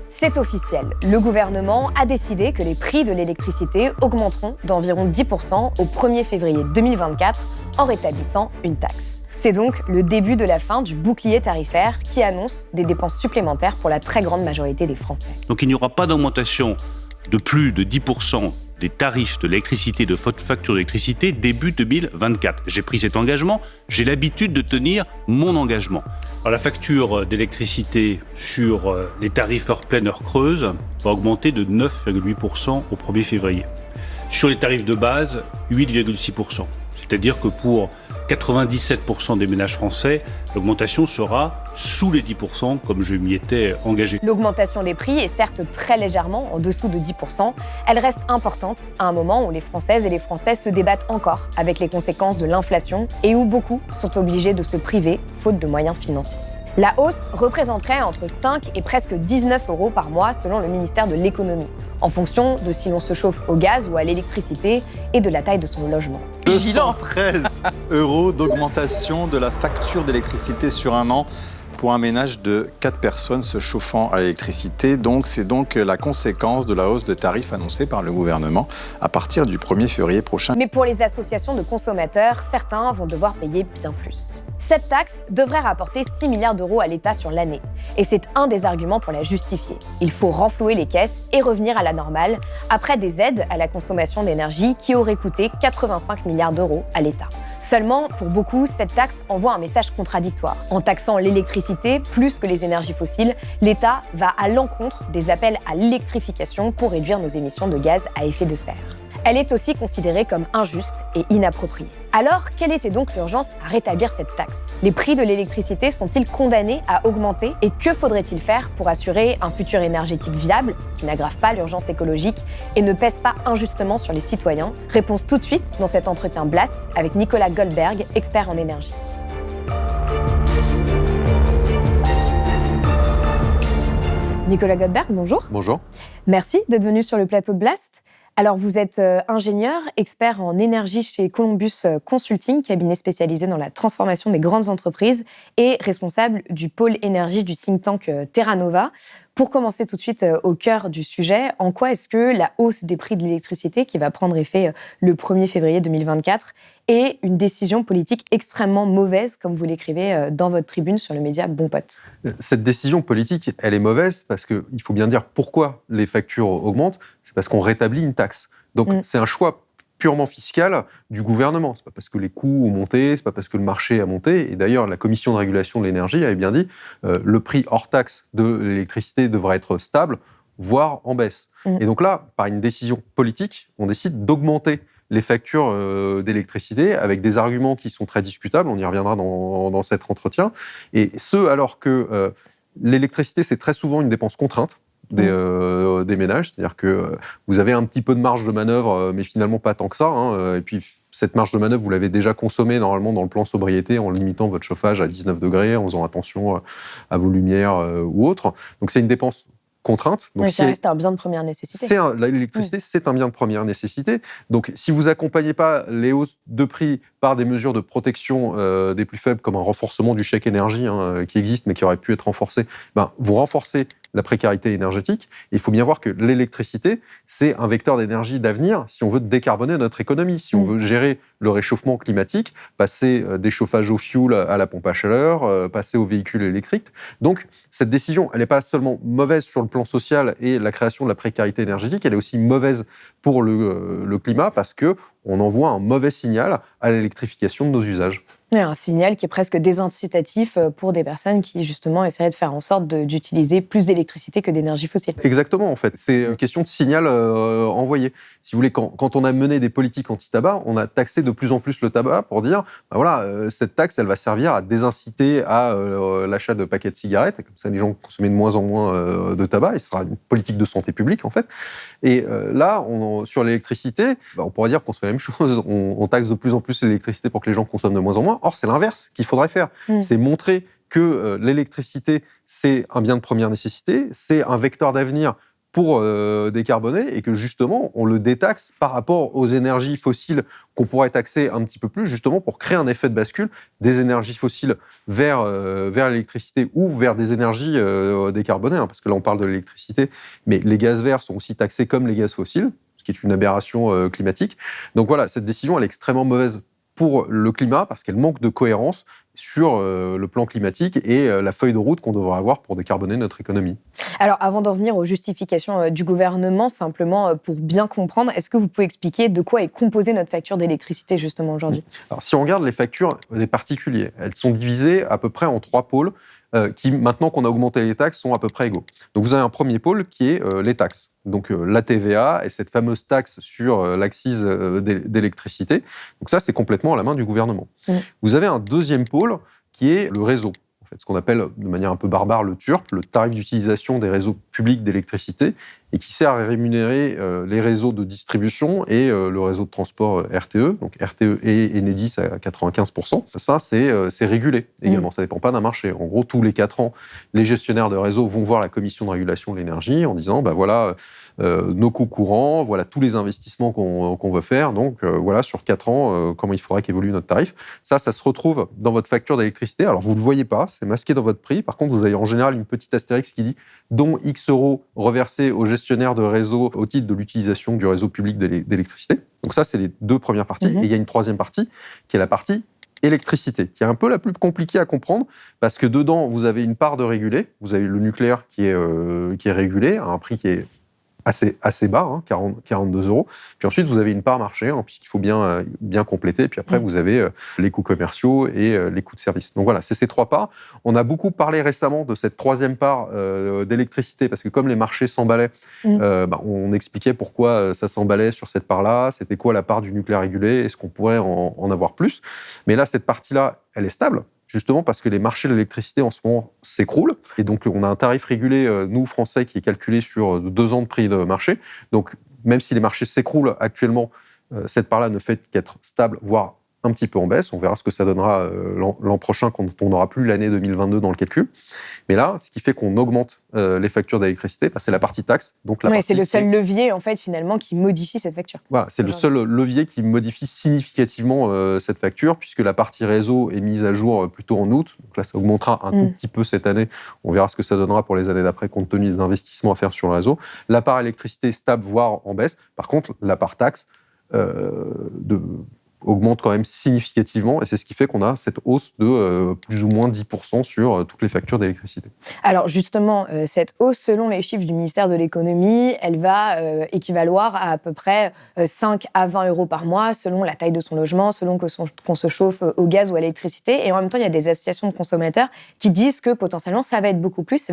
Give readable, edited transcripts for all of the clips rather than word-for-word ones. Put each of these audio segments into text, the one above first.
C'est officiel, le gouvernement a décidé que les prix de l'électricité augmenteront d'environ 10% au 1er février 2024 en rétablissant une taxe. C'est donc le début de la fin du bouclier tarifaire qui annonce des dépenses supplémentaires pour la très grande majorité des Français. Donc il n'y aura pas d'augmentation de plus de 10% des tarifs de l'électricité, de votre facture d'électricité début 2024. J'ai pris cet engagement, j'ai l'habitude de tenir mon engagement. Alors, la facture d'électricité sur les tarifs heure pleine, heure creuse va augmenter de 9,8% au 1er février. Sur les tarifs de base, 8,6%. C'est-à-dire que pour 97% des ménages français, l'augmentation sera sous les 10%, comme je m'y étais engagé. L'augmentation des prix est certes très légèrement en dessous de 10%. Elle reste importante à un moment où les Françaises et les Français se débattent encore avec les conséquences de l'inflation et où beaucoup sont obligés de se priver faute de moyens financiers. La hausse représenterait entre 5 et presque 19 € par mois selon le ministère de l'économie, en fonction de si l'on se chauffe au gaz ou à l'électricité et de la taille de son logement. 213 € d'augmentation de la facture d'électricité sur un an pour un ménage de 4 personnes se chauffant à l'électricité. C'est donc la conséquence de la hausse de tarifs annoncée par le gouvernement à partir du 1er février prochain. Mais pour les associations de consommateurs, certains vont devoir payer bien plus. Cette taxe devrait rapporter 6 milliards d'euros à l'État sur l'année. Et c'est un des arguments pour la justifier. Il faut renflouer les caisses et revenir à la normale après des aides à la consommation d'énergie qui auraient coûté 85 milliards d'euros à l'État. Seulement, pour beaucoup, cette taxe envoie un message contradictoire. En taxant l'électricité plus que les énergies fossiles, l'État va à l'encontre des appels à l'électrification pour réduire nos émissions de gaz à effet de serre. Elle est aussi considérée comme injuste et inappropriée. Alors, quelle était donc l'urgence à rétablir cette taxe ? Les prix de l'électricité sont-ils condamnés à augmenter ? Et que faudrait-il faire pour assurer un futur énergétique viable, qui n'aggrave pas l'urgence écologique et ne pèse pas injustement sur les citoyens ? Réponse tout de suite dans cet entretien Blast avec Nicolas Goldberg, expert en énergie. Nicolas Goldberg, bonjour. Bonjour. Merci d'être venu sur le plateau de Blast. Alors, vous êtes ingénieur, expert en énergie chez Columbus Consulting, cabinet spécialisé dans la transformation des grandes entreprises et responsable du pôle énergie du think tank Terra Nova. Pour commencer tout de suite au cœur du sujet, en quoi est-ce que la hausse des prix de l'électricité, qui va prendre effet le 1er février 2024, est une décision politique extrêmement mauvaise, comme vous l'écrivez dans votre tribune sur le média Bon Pote ? Cette décision politique, elle est mauvaise parce qu'il faut bien dire pourquoi les factures augmentent. C'est parce qu'on rétablit une taxe. Donc, c'est un choix purement fiscal du gouvernement. C'est pas parce que les coûts ont monté, c'est pas parce que le marché a monté. Et d'ailleurs, la Commission de régulation de l'énergie avait bien dit le prix hors taxe de l'électricité devrait être stable, voire en baisse. Et donc là, par une décision politique, on décide d'augmenter les factures d'électricité avec des arguments qui sont très discutables. On y reviendra dans cet entretien. Et ce, alors que l'électricité, c'est très souvent une dépense contrainte des ménages, c'est-à-dire que vous avez un petit peu de marge de manœuvre, mais finalement pas tant que ça. Et puis cette marge de manœuvre, vous l'avez déjà consommée normalement dans le plan sobriété en limitant votre chauffage à 19 degrés, en faisant attention à vos lumières ou autres. Donc c'est une dépense contrainte. Donc, ça reste un bien de première nécessité. L'électricité, c'est un bien de première nécessité. Donc, si vous n'accompagnez pas les hausses de prix par des mesures de protection des plus faibles, comme un renforcement du chèque énergie qui existe, mais qui aurait pu être renforcé, vous renforcez la précarité énergétique. Et il faut bien voir que l'électricité, c'est un vecteur d'énergie d'avenir si on veut décarboner notre économie, si on veut gérer le réchauffement climatique, passer des chauffages au fioul à la pompe à chaleur, passer aux véhicules électriques. Donc, cette décision, elle n'est pas seulement mauvaise sur le plan social et la création de la précarité énergétique, elle est aussi mauvaise pour le climat parce qu'on envoie un mauvais signal à l'électrification de nos usages. Un signal qui est presque désincitatif pour des personnes qui, justement, essaieraient de faire en sorte d'utiliser plus d'électricité que d'énergie fossile. Exactement, en fait. C'est une question de signal envoyé. Si vous voulez, quand on a mené des politiques anti-tabac, on a taxé de plus en plus le tabac pour dire, cette taxe, elle va servir à désinciter à l'achat de paquets de cigarettes. Et comme ça, les gens consomment de moins en moins de tabac. Et ce sera une politique de santé publique, en fait. Et là, sur l'électricité, on pourrait dire qu'on fait la même chose. On taxe de plus en plus l'électricité pour que les gens consomment de moins en moins. Or, c'est l'inverse qu'il faudrait faire. C'est montrer que l'électricité, c'est un bien de première nécessité, c'est un vecteur d'avenir pour décarboner et que justement, on le détaxe par rapport aux énergies fossiles qu'on pourrait taxer un petit peu plus, justement pour créer un effet de bascule des énergies fossiles vers l'électricité ou vers des énergies décarbonées, parce que là, on parle de l'électricité, mais les gaz verts sont aussi taxés comme les gaz fossiles, ce qui est une aberration climatique. Donc voilà, cette décision, elle est extrêmement mauvaise pour le climat parce qu'elle manque de cohérence sur le plan climatique et la feuille de route qu'on devrait avoir pour décarboner notre économie. Alors, avant d'en venir aux justifications du gouvernement, simplement pour bien comprendre, est-ce que vous pouvez expliquer de quoi est composée notre facture d'électricité justement aujourd'hui ? Alors, si on regarde les factures des particuliers, elles sont divisées à peu près en 3 pôles qui, maintenant qu'on a augmenté les taxes, sont à peu près égaux. Donc, vous avez un premier pôle qui est les taxes. Donc, la TVA et cette fameuse taxe sur l'accise d'électricité. Donc, ça, c'est complètement à la main du gouvernement. Vous avez un deuxième pôle qui est le réseau. En fait, ce qu'on appelle de manière un peu barbare le TURP, le tarif d'utilisation des réseaux publics d'électricité, et qui sert à rémunérer les réseaux de distribution et le réseau de transport RTE, donc RTE et Enedis à 95%. Ça, c'est régulé également, ça ne dépend pas d'un marché. En gros, tous les 4 ans, les gestionnaires de réseau vont voir la Commission de régulation de l'énergie en disant, voilà nos coûts courants, voilà tous les investissements qu'on veut faire, donc voilà sur 4 ans, comment il faudra qu'évolue notre tarif. Ça se retrouve dans votre facture d'électricité. Alors, vous ne le voyez pas, c'est masqué dans votre prix. Par contre, vous avez en général une petite astérix qui dit « dont X euros reversés aux gestionnaires de réseau au titre de l'utilisation du réseau public d'électricité ». Donc ça, c'est les 2 premières parties. Et il y a une troisième partie, qui est la partie électricité, qui est un peu la plus compliquée à comprendre, parce que dedans, vous avez une part de régulé. Vous avez le nucléaire qui est régulé à un prix qui est assez bas, 42 euros. Puis ensuite, vous avez une part marché, puisqu'il faut bien compléter. Puis après, vous avez les coûts commerciaux et les coûts de service. Donc voilà, c'est ces 3 parts. On a beaucoup parlé récemment de cette troisième part d'électricité, parce que comme les marchés s'emballaient, on expliquait pourquoi ça s'emballait sur cette part-là, c'était quoi la part du nucléaire régulé, est-ce qu'on pourrait en avoir plus. Mais là, cette partie-là, elle est stable, justement parce que les marchés de l'électricité en ce moment s'écroulent. Et donc, on a un tarif régulé, nous, Français, qui est calculé sur 2 ans de prix de marché. Donc, même si les marchés s'écroulent actuellement, cette part-là ne fait qu'être stable, voire un petit peu en baisse. On verra ce que ça donnera l'an prochain quand on n'aura plus l'année 2022 dans le calcul. Mais là, ce qui fait qu'on augmente les factures d'électricité, c'est la partie taxe. Donc c'est le seul levier, en fait, finalement, qui modifie cette facture. Voilà, c'est le seul levier qui modifie significativement cette facture, puisque la partie réseau est mise à jour plutôt en août. Donc là, ça augmentera un tout petit peu cette année. On verra ce que ça donnera pour les années d'après, compte tenu des investissements à faire sur le réseau. La part électricité stable, voire en baisse. Par contre, la part taxe augmente quand même significativement, et c'est ce qui fait qu'on a cette hausse de plus ou moins 10% sur toutes les factures d'électricité. Alors justement, cette hausse, selon les chiffres du ministère de l'économie, elle va équivaloir à peu près 5 à 20 euros par mois, selon la taille de son logement, selon qu'on se chauffe au gaz ou à l'électricité. Et en même temps, il y a des associations de consommateurs qui disent que potentiellement, ça va être beaucoup plus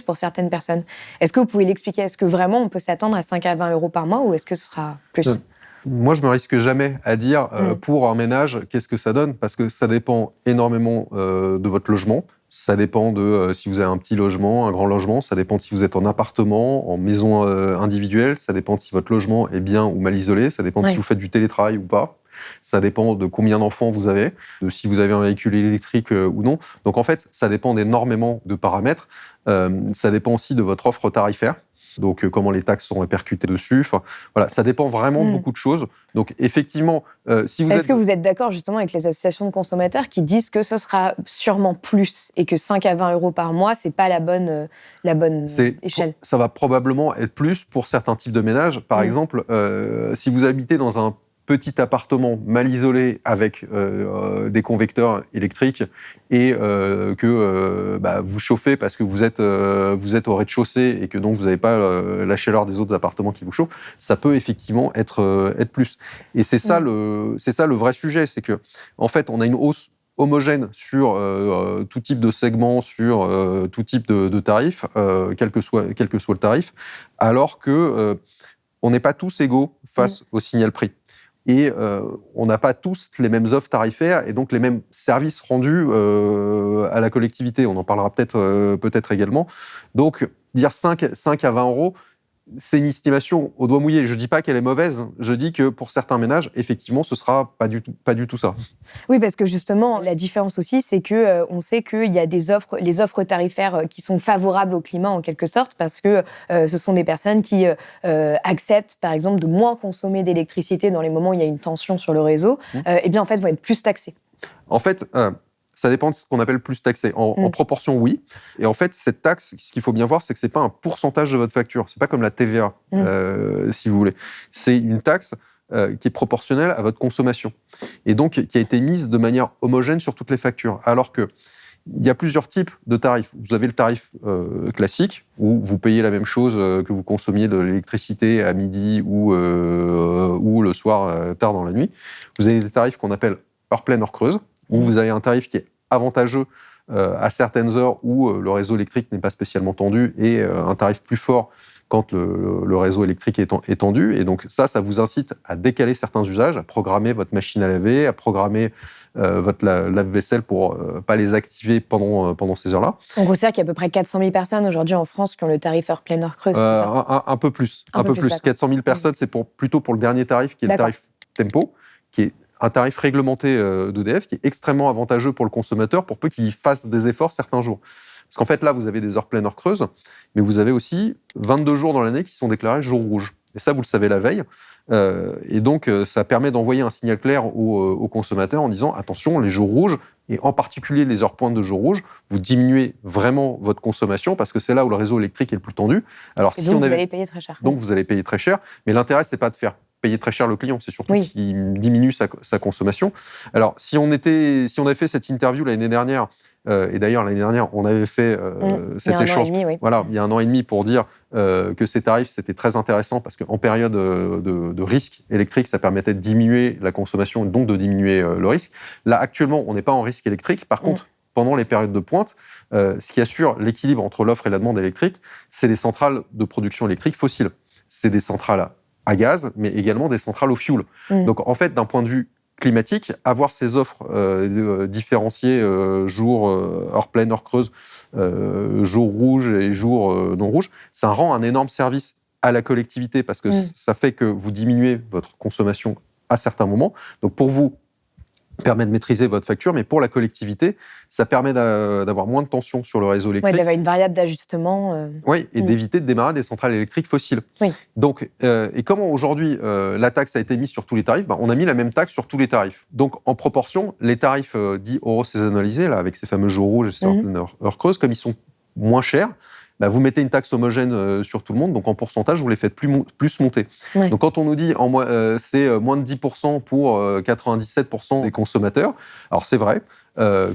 pour certaines personnes. Est-ce que vous pouvez l'expliquer ? Est-ce que vraiment on peut s'attendre à 5 à 20 euros par mois, ou est-ce que ce sera plus ? Moi, je me risque jamais à dire pour un ménage qu'est-ce que ça donne, parce que ça dépend énormément de votre logement. Ça dépend de si vous avez un petit logement, un grand logement. Ça dépend de si vous êtes en appartement, en maison individuelle. Ça dépend de si votre logement est bien ou mal isolé. Ça dépend de si vous faites du télétravail ou pas. Ça dépend de combien d'enfants vous avez, de si vous avez un véhicule électrique ou non. Donc en fait, ça dépend d'énormément de paramètres. Ça dépend aussi de votre offre tarifaire. Donc, comment les taxes sont répercutées dessus. Enfin, voilà, ça dépend vraiment de beaucoup de choses. Donc, effectivement, si vous Est-ce que vous êtes d'accord justement avec les associations de consommateurs qui disent que ce sera sûrement plus et que 5 à 20 euros par mois, c'est pas la bonne échelle ? Ça va probablement être plus pour certains types de ménages. Par exemple, si vous habitez dans un petit appartement mal isolé avec des convecteurs électriques et que vous chauffez parce que vous êtes au rez-de-chaussée et que donc vous n'avez pas la chaleur des autres appartements qui vous chauffent, ça peut effectivement être plus. Et c'est ça le vrai sujet, c'est que en fait on a une hausse homogène sur tout type de segment, sur tout type de tarif, quel que soit le tarif, alors que on n'est pas tous égaux face au signal prix. Et on n'a pas tous les mêmes offres tarifaires et donc les mêmes services rendus à la collectivité. On en parlera peut-être également. Donc, dire 5 à 20 euros, c'est une estimation au doigt mouillé. Je ne dis pas qu'elle est mauvaise. Je dis que pour certains ménages, effectivement, ce ne sera pas du tout ça. Oui, parce que justement, la différence aussi, c'est que on sait qu'il y a les offres tarifaires qui sont favorables au climat en quelque sorte, parce que ce sont des personnes qui acceptent, par exemple, de moins consommer d'électricité dans les moments où il y a une tension sur le réseau. Et bien, en fait, vont être plus taxées. En fait, ça dépend de ce qu'on appelle plus taxé. En proportion, oui. Et en fait, cette taxe, ce qu'il faut bien voir, c'est que ce n'est pas un pourcentage de votre facture. Ce n'est pas comme la TVA, si vous voulez. C'est une taxe qui est proportionnelle à votre consommation. Et donc, qui a été mise de manière homogène sur toutes les factures. Alors qu'il y a plusieurs types de tarifs. Vous avez le tarif classique, où vous payez la même chose que vous consommiez de l'électricité à midi ou le soir, tard dans la nuit. Vous avez des tarifs qu'on appelle heure pleine, heure creuse, où vous avez un tarif qui est avantageux à certaines heures où le réseau électrique n'est pas spécialement tendu et un tarif plus fort quand le réseau électrique est tendu. Et donc ça vous incite à décaler certains usages, à programmer votre machine à laver, à programmer votre lave-vaisselle pour ne pas les activer pendant ces heures-là. On considère qu'il y a à peu près 400 000 personnes aujourd'hui en France qui ont le tarif heure pleine, heure creuse, c'est ça? Un peu plus. Un peu plus. 400 000 personnes, c'est plutôt pour le dernier tarif, qui est le tarif Tempo, qui est un tarif réglementé d'EDF qui est extrêmement avantageux pour le consommateur pour peu qu'il fasse des efforts certains jours. Parce qu'en fait, là, vous avez des heures pleines, heures creuses, mais vous avez aussi 22 jours dans l'année qui sont déclarés jours rouges. Et ça, vous le savez la veille. Et donc, ça permet d'envoyer un signal clair aux consommateurs en disant « Attention, les jours rouges, et en particulier les heures pointes de jours rouges, vous diminuez vraiment votre consommation parce que c'est là où le réseau électrique est le plus tendu. » Alors, et donc, vous allez payer très cher. Donc, vous allez payer très cher. Mais l'intérêt, c'est pas de faire payer très cher le client, c'est surtout qu'il diminue sa consommation. Alors, si on avait fait cette interview l'année dernière, et d'ailleurs l'année dernière, on avait fait cet échange, voilà, il y a 1 an et demi pour dire que ces tarifs, c'était très intéressant parce qu'en période de risque électrique, ça permettait de diminuer la consommation et donc de diminuer le risque. Là, actuellement, on n'est pas en risque électrique. Par contre, pendant les périodes de pointe, ce qui assure l'équilibre entre l'offre et la demande électrique, c'est les centrales de production électrique fossiles. C'est des centrales à gaz, mais également des centrales au fioul. Donc, en fait, d'un point de vue climatique, avoir ces offres différenciées heure pleine, heure creuse, jour rouge et jour non rouge, ça rend un énorme service à la collectivité parce que ça fait que vous diminuez votre consommation à certains moments. Donc, pour vous, permet de maîtriser votre facture, mais pour la collectivité, ça permet d'avoir moins de tension sur le réseau électrique. Oui, d'avoir une variable d'ajustement. Oui, et d'éviter de démarrer des centrales électriques fossiles. Oui. Donc, et comment aujourd'hui la taxe a été mise sur tous les tarifs? On a mis la même taxe sur tous les tarifs. Donc, en proportion, les tarifs dits euro-saisonnalisés, là, avec ces fameux jours rouges et ces heures creuses, comme ils sont moins chers, vous mettez une taxe homogène sur tout le monde, donc en pourcentage, vous les faites plus monter. Ouais. Donc quand on nous dit c'est moins de 10% pour 97% des consommateurs, alors c'est vrai.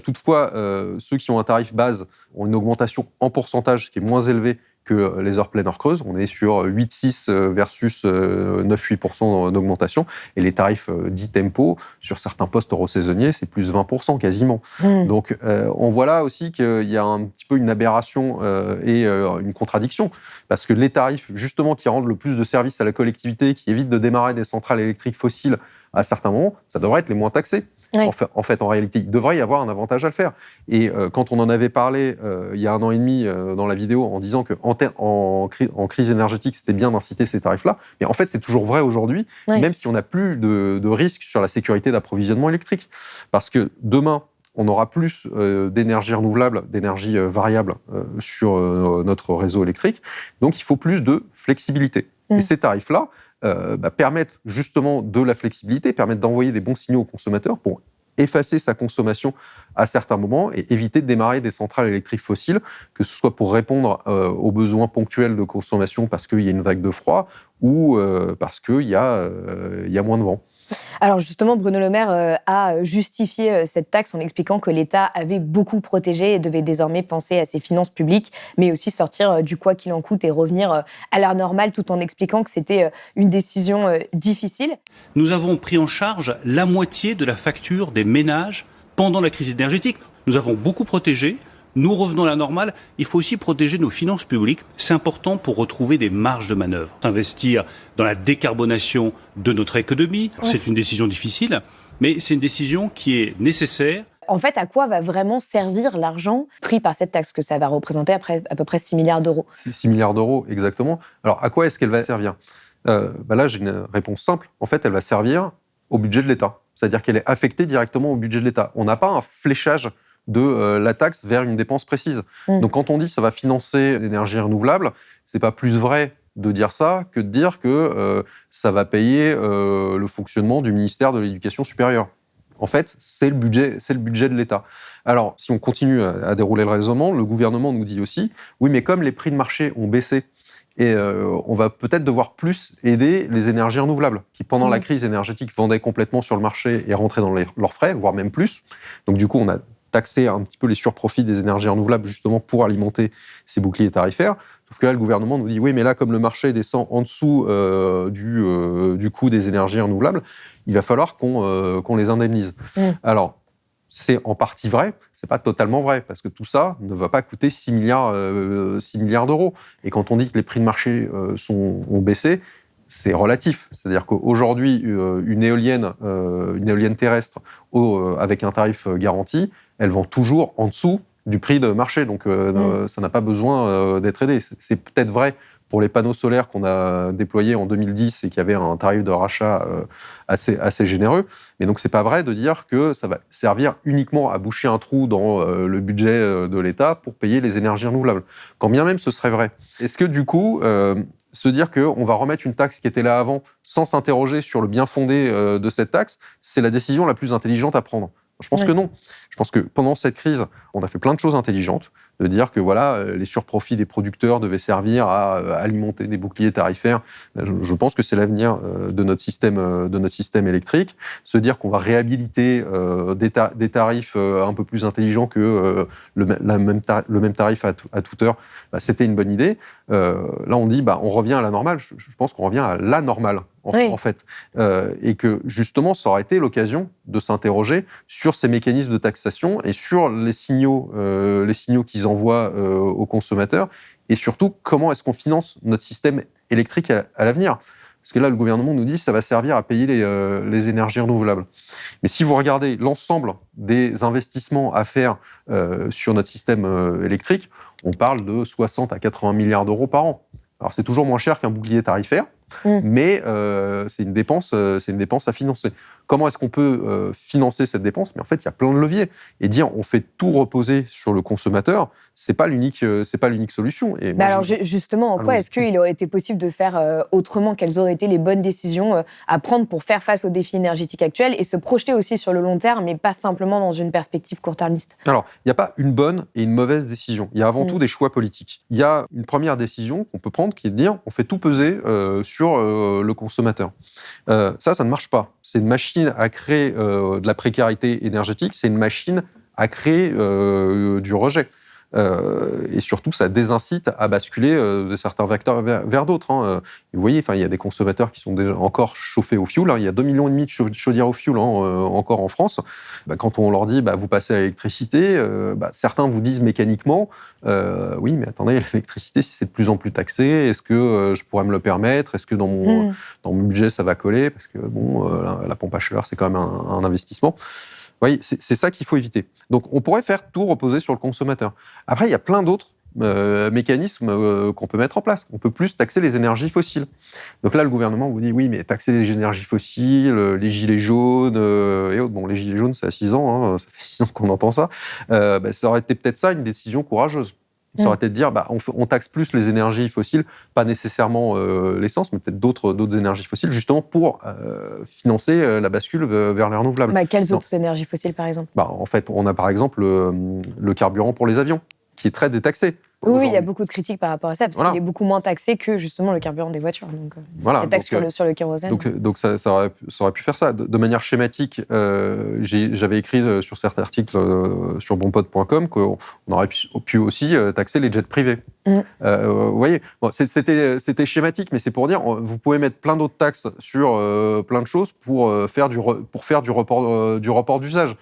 Toutefois, ceux qui ont un tarif base ont une augmentation en pourcentage qui est moins élevée que les heures pleines, heures creuses. On est sur 8,6 versus 9,8% d'augmentation. Et les tarifs dits Tempo, sur certains postes euro-saisonniers, c'est plus 20% quasiment. Donc, on voit là aussi qu'il y a un petit peu une aberration et une contradiction. Parce que les tarifs, justement, qui rendent le plus de services à la collectivité, qui évitent de démarrer des centrales électriques fossiles à certains moments, ça devrait être les moins taxés. Oui. En réalité, il devrait y avoir un avantage à le faire. Et quand on en avait parlé il y a 1 an et demi dans la vidéo en disant qu'en crise énergétique, c'était bien d'inciter ces tarifs-là, mais en fait, c'est toujours vrai aujourd'hui, même si on n'a plus de risque sur la sécurité d'approvisionnement électrique. Parce que demain, on aura plus d'énergie renouvelable, d'énergie variable sur notre réseau électrique. Donc, il faut plus de flexibilité. Et ces tarifs-là, permettent justement de la flexibilité, permettent d'envoyer des bons signaux aux consommateurs pour effacer sa consommation à certains moments et éviter de démarrer des centrales électriques fossiles, que ce soit pour répondre aux besoins ponctuels de consommation parce qu'il y a une vague de froid ou parce qu'il y a moins de vent. Alors justement, Bruno Le Maire a justifié cette taxe en expliquant que l'État avait beaucoup protégé et devait désormais penser à ses finances publiques, mais aussi sortir du quoi qu'il en coûte et revenir à l'heure normale, tout en expliquant que c'était une décision difficile. Nous avons pris en charge la moitié de la facture des ménages pendant la crise énergétique. Nous avons beaucoup protégé. Nous revenons à la normale. Il faut aussi protéger nos finances publiques. C'est important pour retrouver des marges de manœuvre. Investir dans la décarbonation de notre économie, c'est une décision difficile, mais c'est une décision qui est nécessaire. En fait, à quoi va vraiment servir l'argent pris par cette taxe, que ça va représenter après à peu près 6 milliards d'euros? C'est 6 milliards d'euros, exactement. Alors, à quoi est-ce qu'elle va servir ? Là, j'ai une réponse simple. En fait, elle va servir au budget de l'État. C'est-à-dire qu'elle est affectée directement au budget de l'État. On n'a pas un fléchage de la taxe vers une dépense précise. Donc, quand on dit que ça va financer l'énergie renouvelable, c'est pas plus vrai de dire ça que de dire que ça va payer le fonctionnement du ministère de l'Éducation supérieure. En fait, c'est le budget de l'État. Alors, si on continue à dérouler le raisonnement, le gouvernement nous dit aussi, oui, mais comme les prix de marché ont baissé, et on va peut-être devoir plus aider les énergies renouvelables, qui pendant la crise énergétique vendaient complètement sur le marché et rentraient dans leurs frais, voire même plus. Donc du coup, on a taxé un petit peu les surprofits des énergies renouvelables justement pour alimenter ces boucliers tarifaires. Sauf que là, le gouvernement nous dit, oui, mais là, comme le marché descend en dessous du coût des énergies renouvelables, il va falloir qu'on les indemnise. Alors, c'est en partie vrai, c'est pas totalement vrai, parce que tout ça ne va pas coûter 6 milliards d'euros. Et quand on dit que les prix de marché ont baissé, c'est relatif. C'est-à-dire qu'aujourd'hui, une éolienne terrestre avec un tarif garanti, elle vend toujours en dessous du prix de marché. Donc, ça n'a pas besoin d'être aidé. C'est peut-être vrai pour les panneaux solaires qu'on a déployés en 2010 et qui avaient un tarif de rachat assez généreux. Mais donc, c'est pas vrai de dire que ça va servir uniquement à boucher un trou dans le budget de l'État pour payer les énergies renouvelables. Quand bien même ce serait vrai. Est-ce que du coup, se dire qu'on va remettre une taxe qui était là avant sans s'interroger sur le bien fondé de cette taxe, c'est la décision la plus intelligente à prendre? Je pense que non. Je pense que pendant cette crise, on a fait plein de choses intelligentes, de dire que voilà, les surprofits des producteurs devaient servir à alimenter des boucliers tarifaires. Je pense que c'est l'avenir de notre système électrique. Se dire qu'on va réhabiliter des tarifs un peu plus intelligents que le même tarif à toute heure, c'était une bonne idée. Là, on dit, on revient à la normale. Je pense qu'on revient à la normale. En fait, et que justement, ça aurait été l'occasion de s'interroger sur ces mécanismes de taxation et sur les signaux qu'ils envoient aux consommateurs, et surtout comment est-ce qu'on finance notre système électrique à l'avenir. Parce que là, le gouvernement nous dit que ça va servir à payer les énergies renouvelables. Mais si vous regardez l'ensemble des investissements à faire sur notre système électrique, on parle de 60 à 80 milliards d'euros par an. Alors, c'est toujours moins cher qu'un bouclier tarifaire, mais c'est une dépense à financer. Comment est-ce qu'on peut financer cette dépense? Mais en fait, il y a plein de leviers. Et dire on fait tout reposer sur le consommateur, c'est pas l'unique solution. Et alors justement, en quoi est-ce qu'il aurait été possible de faire autrement? Quelles auraient été les bonnes décisions à prendre pour faire face aux défis énergétiques actuels et se projeter aussi sur le long terme, mais pas simplement dans une perspective court-termiste? Alors, il n'y a pas une bonne et une mauvaise décision. Il y a avant tout des choix politiques. Il y a une première décision qu'on peut prendre qui est de dire on fait tout peser sur le consommateur. Ça ne marche pas. C'est une machine à créer de la précarité énergétique, c'est une machine à créer du rejet. Et surtout, ça désincite à basculer de certains vecteurs vers d'autres. Vous voyez, il y a des consommateurs qui sont déjà encore chauffés au fioul. Il y a 2,5 millions de chaudières au fioul encore en France. Quand on leur dit vous passez à l'électricité, certains vous disent mécaniquement oui, mais attendez, l'électricité, si c'est de plus en plus taxé, est-ce que je pourrais me le permettre? Est-ce que dans mon budget, ça va coller? Parce que la pompe à chaleur, c'est quand même un investissement. Vous voyez, c'est ça qu'il faut éviter. Donc, on pourrait faire tout reposer sur le consommateur. Après, il y a plein d'autres mécanismes qu'on peut mettre en place. On peut plus taxer les énergies fossiles. Donc là, le gouvernement vous dit, oui, mais taxer les énergies fossiles, les gilets jaunes et autres. Bon, les gilets jaunes, c'est à 6 ans, ça fait 6 ans qu'on entend ça. Ça aurait été peut-être ça, une décision courageuse. Ça aurait été de dire, on taxe plus les énergies fossiles, pas nécessairement l'essence, mais peut-être d'autres énergies fossiles, justement pour financer la bascule vers les renouvelables. Quelles autres énergies fossiles, par exemple? En fait, on a par exemple le carburant pour les avions, qui est très détaxé. Oui, il y a beaucoup de critiques par rapport à ça, parce qu'il est beaucoup moins taxé que justement le carburant des voitures. Donc, les taxes sur le kérosène. Donc ça aurait pu faire ça. De manière schématique, j'avais écrit sur certains articles sur bonpod.com qu'on aurait pu aussi taxer les jets privés. Vous voyez, c'était schématique, mais c'est pour dire, vous pouvez mettre plein d'autres taxes sur plein de choses pour faire du report d'usage.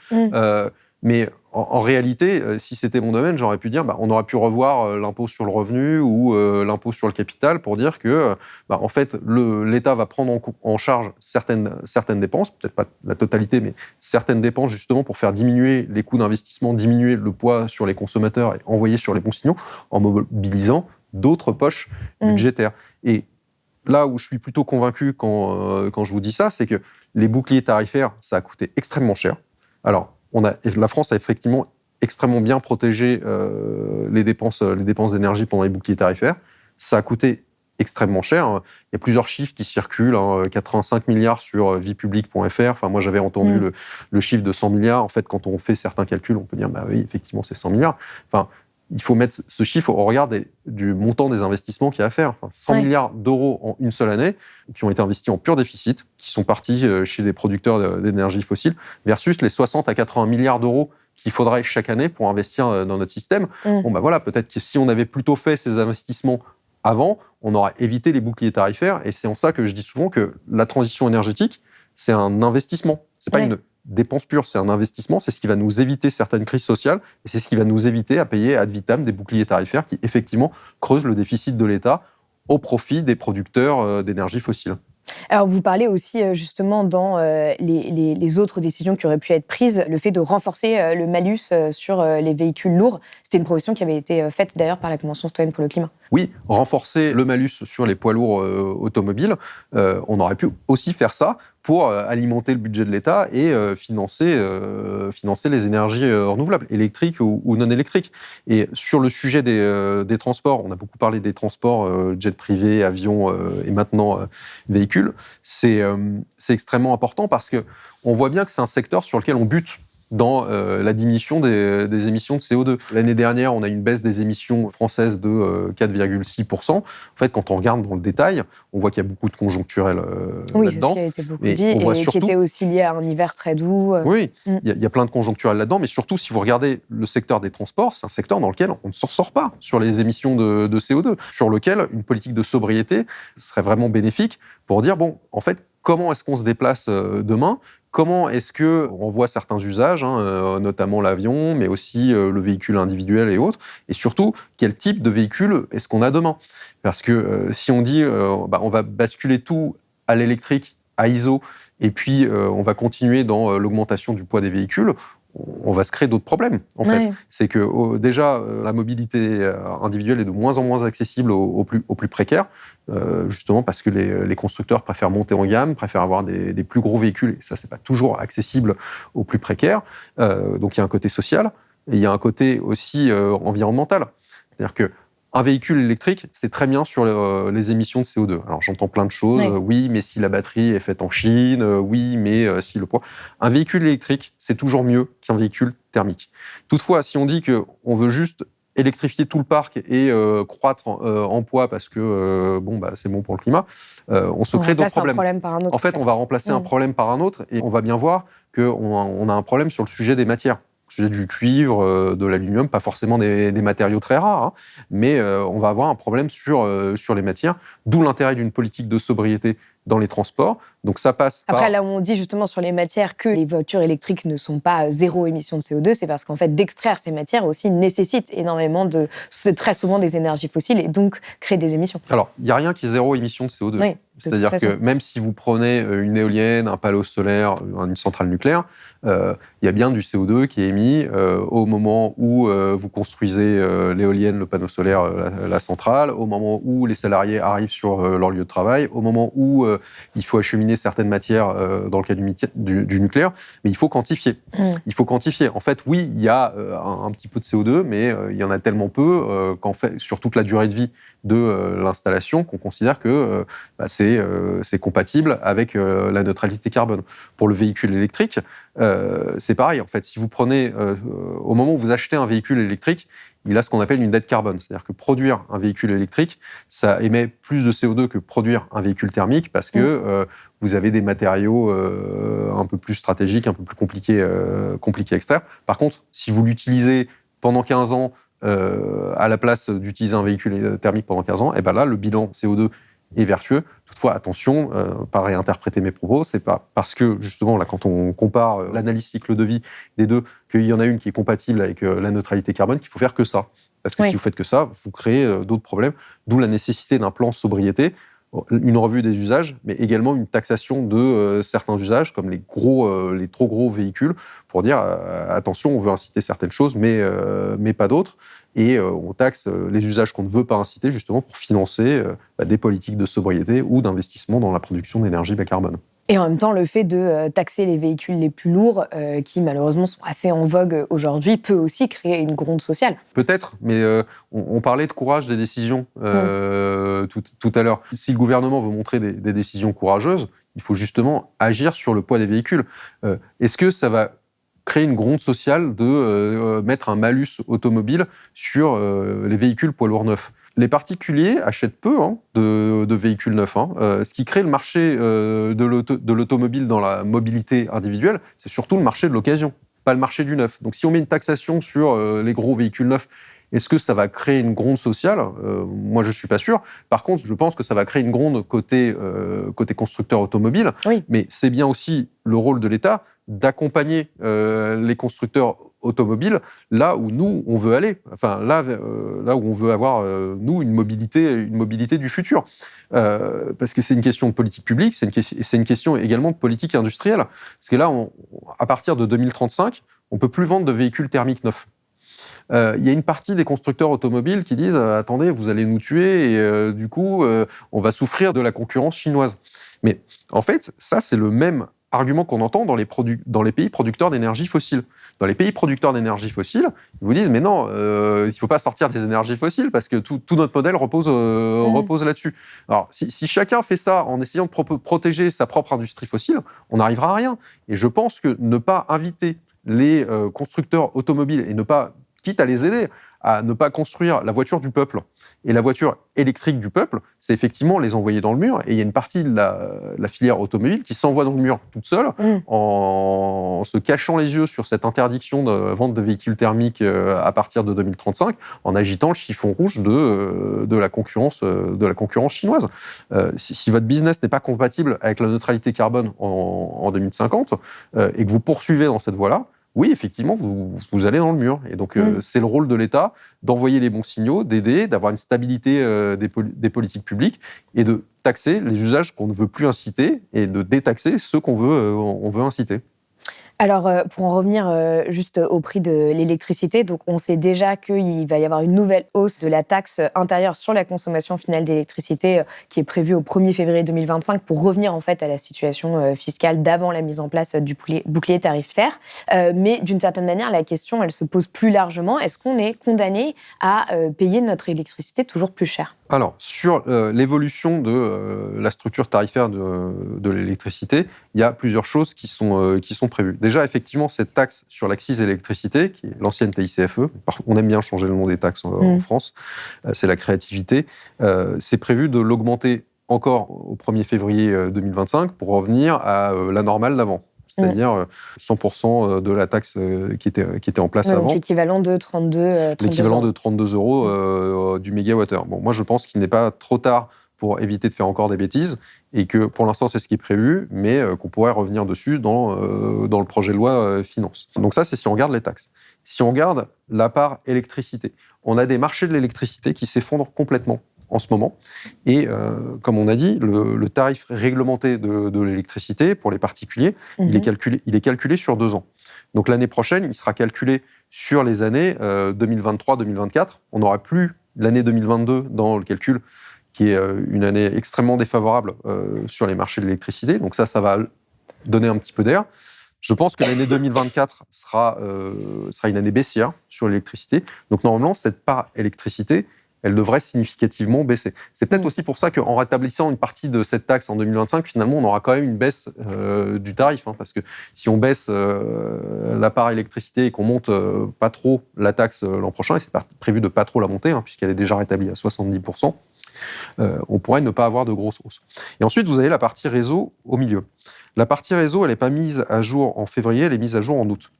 Mais En réalité, si c'était mon domaine, j'aurais pu dire, on aurait pu revoir l'impôt sur le revenu ou l'impôt sur le capital pour dire que, en fait, l'État va prendre en charge certaines dépenses, peut-être pas la totalité, mais certaines dépenses justement pour faire diminuer les coûts d'investissement, diminuer le poids sur les consommateurs et envoyer sur les bons signaux en mobilisant d'autres poches budgétaires. Et là où je suis plutôt convaincu quand je vous dis ça, c'est que les boucliers tarifaires, ça a coûté extrêmement cher. Alors, la France a effectivement extrêmement bien protégé les dépenses d'énergie pendant les boucliers tarifaires. Ça a coûté extrêmement cher. Il y a plusieurs chiffres qui circulent, 85 milliards sur viepublique.fr. Enfin, moi, j'avais entendu le chiffre de 100 milliards. En fait, quand on fait certains calculs, on peut dire, oui, effectivement, c'est 100 milliards. Enfin, il faut mettre ce chiffre au regard du montant des investissements qu'il y a à faire. 100 milliards d'euros en une seule année, qui ont été investis en pur déficit, qui sont partis chez les producteurs d'énergie fossile, versus les 60 à 80 milliards d'euros qu'il faudrait chaque année pour investir dans notre système. Peut-être que si on avait plutôt fait ces investissements avant, on aurait évité les boucliers tarifaires. Et c'est en ça que je dis souvent que la transition énergétique, c'est un investissement. C'est pas une dépense pure, c'est un investissement, c'est ce qui va nous éviter certaines crises sociales et c'est ce qui va nous éviter à payer ad vitam des boucliers tarifaires qui, effectivement, creusent le déficit de l'État au profit des producteurs d'énergie fossile. Alors, vous parlez aussi justement dans les autres décisions qui auraient pu être prises, le fait de renforcer le malus sur les véhicules lourds. C'était une proposition qui avait été faite d'ailleurs par la Convention citoyenne pour le climat. Oui, renforcer le malus sur les poids lourds automobiles, on aurait pu aussi faire ça pour alimenter le budget de l'État et financer les énergies renouvelables, électriques ou non électriques. Et sur le sujet des transports, on a beaucoup parlé des transports, jets privés, avions et maintenant véhicules. C'est extrêmement important parce qu'on voit bien que c'est un secteur sur lequel on bute dans la diminution des émissions de CO2. L'année dernière, on a une baisse des émissions françaises de 4,6%. En fait, quand on regarde dans le détail, on voit qu'il y a beaucoup de conjoncturel oui, là-dedans. C'est ce qui a été beaucoup dit, et surtout, qui était aussi lié à un hiver très doux. Oui, il y a plein de conjoncturel là-dedans, mais surtout, si vous regardez le secteur des transports, c'est un secteur dans lequel on ne s'en sort pas sur les émissions de CO2, sur lequel une politique de sobriété serait vraiment bénéfique pour dire, en fait, comment est-ce qu'on se déplace demain ? Comment est-ce qu'on voit certains usages, notamment l'avion, mais aussi le véhicule individuel et autres, et surtout, quel type de véhicule est-ce qu'on a demain ? Parce que si on dit on va basculer tout à l'électrique, à ISO, et puis on va continuer dans l'augmentation du poids des véhicules, on va se créer d'autres problèmes, en fait. C'est que déjà, la mobilité individuelle est de moins en moins accessible aux plus précaires, justement parce que les constructeurs préfèrent monter en gamme, préfèrent avoir des plus gros véhicules, et ça, c'est pas toujours accessible aux plus précaires. Donc, il y a un côté social, et il y a un côté aussi environnemental. C'est-à-dire que un véhicule électrique, c'est très bien sur les émissions de CO2. Alors, j'entends plein de choses. Oui, mais si la batterie est faite en Chine, oui, mais si le poids... Un véhicule électrique, c'est toujours mieux qu'un véhicule thermique. Toutefois, si on dit qu'on veut juste électrifier tout le parc et croître en poids parce que c'est bon pour le climat, on se crée d'autres problèmes. En fait, on va remplacer un problème par un autre et on va bien voir qu'on a un problème sur le sujet des matières. Sujet du cuivre, de l'aluminium, pas forcément des matériaux très rares, mais on va avoir un problème sur les matières, d'où l'intérêt d'une politique de sobriété dans les transports. Donc ça passe par... Après, là où on dit justement sur les matières que les voitures électriques ne sont pas zéro émission de CO2, c'est parce qu'en fait, d'extraire ces matières aussi nécessite énormément c'est très souvent des énergies fossiles et donc crée des émissions. Alors, il n'y a rien qui est zéro émission de CO2. Oui, c'est-à-dire que même si vous prenez une éolienne, un panneau solaire, une centrale nucléaire, il y a bien du CO2 qui est émis au moment où vous construisez l'éolienne, le panneau solaire, la centrale, au moment où les salariés arrivent sur leur lieu de travail, au moment où il faut acheminer certaines matières dans le cas du nucléaire, mais il faut quantifier. Il faut quantifier. En fait, oui, il y a un petit peu de CO2, mais il y en a tellement peu qu'en fait, sur toute la durée de vie de l'installation, qu'on considère que c'est compatible avec la neutralité carbone. Pour le véhicule électrique, c'est pareil. En fait, si vous prenez, au moment où vous achetez un véhicule électrique, il a ce qu'on appelle une dette carbone. C'est-à-dire que produire un véhicule électrique, ça émet plus de CO2 que produire un véhicule thermique parce que vous avez des matériaux un peu plus stratégiques, un peu plus compliqués à extraire. Par contre, si vous l'utilisez pendant 15 ans à la place d'utiliser un véhicule thermique pendant 15 ans, et ben là, le bilan CO2 est vertueux. Toutefois, attention, pas réinterpréter mes propos, c'est pas parce que, justement, là, quand on compare l'analyse cycle de vie des deux, qu'il y en a une qui est compatible avec la neutralité carbone, qu'il faut faire que ça. Parce que si vous faites que ça, vous créez d'autres problèmes, d'où la nécessité d'un plan sobriété, une revue des usages, mais également une taxation de certains usages, comme les trop gros véhicules, pour dire attention, on veut inciter certaines choses, mais pas d'autres, et on taxe les usages qu'on ne veut pas inciter, justement pour financer des politiques de sobriété ou d'investissement dans la production d'énergie bas carbone. Et en même temps, le fait de taxer les véhicules les plus lourds, qui malheureusement sont assez en vogue aujourd'hui, peut aussi créer une gronde sociale. Peut-être, mais on parlait de courage des décisions tout à l'heure. Si le gouvernement veut montrer des décisions courageuses, il faut justement agir sur le poids des véhicules. Est-ce que ça va créer une gronde sociale de mettre un malus automobile sur les véhicules poids lourds neufs ? Les particuliers achètent peu de véhicules neufs. Ce qui crée le marché de l'automobile dans la mobilité individuelle, c'est surtout le marché de l'occasion, pas le marché du neuf. Donc si on met une taxation sur les gros véhicules neufs, est-ce que ça va créer une gronde sociale ? Moi, je ne suis pas sûr. Par contre, je pense que ça va créer une gronde côté constructeur automobile. Oui. Mais c'est bien aussi le rôle de l'État d'accompagner les constructeurs automobiles là où nous, on veut aller. Enfin, là où on veut avoir, nous, une mobilité du futur. Parce que c'est une question de politique publique, c'est une question également de politique industrielle. Parce que là, à partir de 2035, on ne peut plus vendre de véhicules thermiques neufs. Il y a une partie des constructeurs automobiles qui disent attendez, vous allez nous tuer et du coup, on va souffrir de la concurrence chinoise. Mais en fait, ça, c'est le même argument qu'on entend dans les pays producteurs d'énergie fossile. Dans les pays producteurs d'énergie fossile, ils vous disent mais non, il ne faut pas sortir des énergies fossiles parce que tout notre modèle repose là-dessus. Alors, si chacun fait ça en essayant de protéger sa propre industrie fossile, on n'arrivera à rien. Et je pense que ne pas inviter les constructeurs automobiles et ne pas, quitte à les aider, à ne pas construire la voiture du peuple et la voiture électrique du peuple, c'est effectivement les envoyer dans le mur. Et il y a une partie de la filière automobile qui s'envoie dans le mur toute seule en se cachant les yeux sur cette interdiction de vente de véhicules thermiques à partir de 2035, en agitant le chiffon rouge de la concurrence chinoise. Si votre business n'est pas compatible avec la neutralité carbone en 2050 et que vous poursuivez dans cette voie-là, oui, effectivement, vous allez dans le mur. Et donc, c'est le rôle de l'État d'envoyer les bons signaux, d'aider, d'avoir une stabilité des politiques publiques et de taxer les usages qu'on ne veut plus inciter et de détaxer ceux qu'on veut inciter. Alors, pour en revenir juste au prix de l'électricité, donc on sait déjà qu'il va y avoir une nouvelle hausse de la taxe intérieure sur la consommation finale d'électricité qui est prévue au 1er février 2025 pour revenir en fait à la situation fiscale d'avant la mise en place du bouclier tarifaire. Mais d'une certaine manière, la question, elle se pose plus largement. Est-ce qu'on est condamné à payer notre électricité toujours plus cher ? Alors, sur l'évolution de la structure tarifaire de l'électricité, il y a plusieurs choses qui sont prévues. Déjà, effectivement, cette taxe sur l'accise électricité, qui est l'ancienne TICFE, on aime bien changer le nom des taxes en France, c'est la créativité, c'est prévu de l'augmenter encore au 1er février 2025 pour revenir à la normale d'avant. C'est-à-dire 100% de la taxe qui était en place avant. Donc l'équivalent de 32 l'équivalent de 32 € du mégawattheure. Bon, moi, je pense qu'il n'est pas trop tard pour éviter de faire encore des bêtises et que pour l'instant, c'est ce qui est prévu, mais qu'on pourrait revenir dessus dans le projet de loi finances. Donc ça, c'est si on regarde les taxes. Si on regarde la part électricité, on a des marchés de l'électricité qui s'effondrent complètement en ce moment. Et comme on a dit, le tarif réglementé de l'électricité pour les particuliers, il est calculé sur 2 ans. Donc l'année prochaine, il sera calculé sur les années 2023-2024. On n'aura plus l'année 2022 dans le calcul, qui est une année extrêmement défavorable sur les marchés de l'électricité. Donc ça va donner un petit peu d'air. Je pense que l'année 2024 sera une année baissière sur l'électricité. Donc normalement, cette part électricité, elle devrait significativement baisser. C'est peut-être aussi pour ça qu'en rétablissant une partie de cette taxe en 2025, finalement, on aura quand même une baisse du tarif. Parce que si on baisse la part électricité et qu'on monte pas trop la taxe l'an prochain, et c'est prévu de pas trop la monter, puisqu'elle est déjà rétablie à 70%, on pourrait ne pas avoir de grosse hausse. Et ensuite, vous avez la partie réseau au milieu. La partie réseau, elle n'est pas mise à jour en février, elle est mise à jour en août.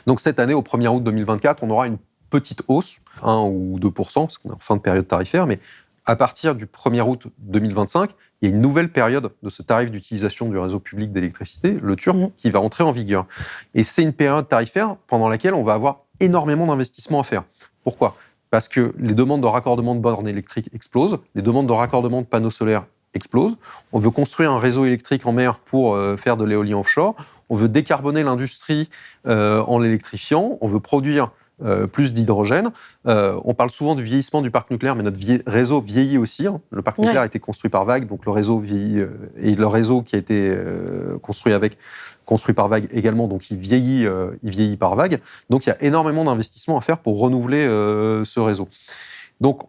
Donc cette année, au 1er août 2024, on aura une petite hausse, 1 ou 2%, parce qu'on est en fin de période tarifaire, mais À partir du 1er août 2025, il y a une nouvelle période de ce tarif d'utilisation du réseau public d'électricité, le TURP, qui va entrer en vigueur. Et c'est une période tarifaire pendant laquelle on va avoir énormément d'investissements à faire. Pourquoi ? Parce que les demandes de raccordement de bornes électriques explosent, les demandes de raccordement de panneaux solaires explosent. On veut construire un réseau électrique en mer pour faire de l'éolien offshore. On veut décarboner l'industrie en l'électrifiant. On veut produire plus d'hydrogène. On parle souvent du vieillissement du parc nucléaire, mais notre réseau vieillit aussi. Hein. Le parc nucléaire a été construit par vague, donc le réseau vieillit. Et le réseau qui a été construit par vague également, donc il vieillit par vague. Donc il y a énormément d'investissements à faire pour renouveler ce réseau. Donc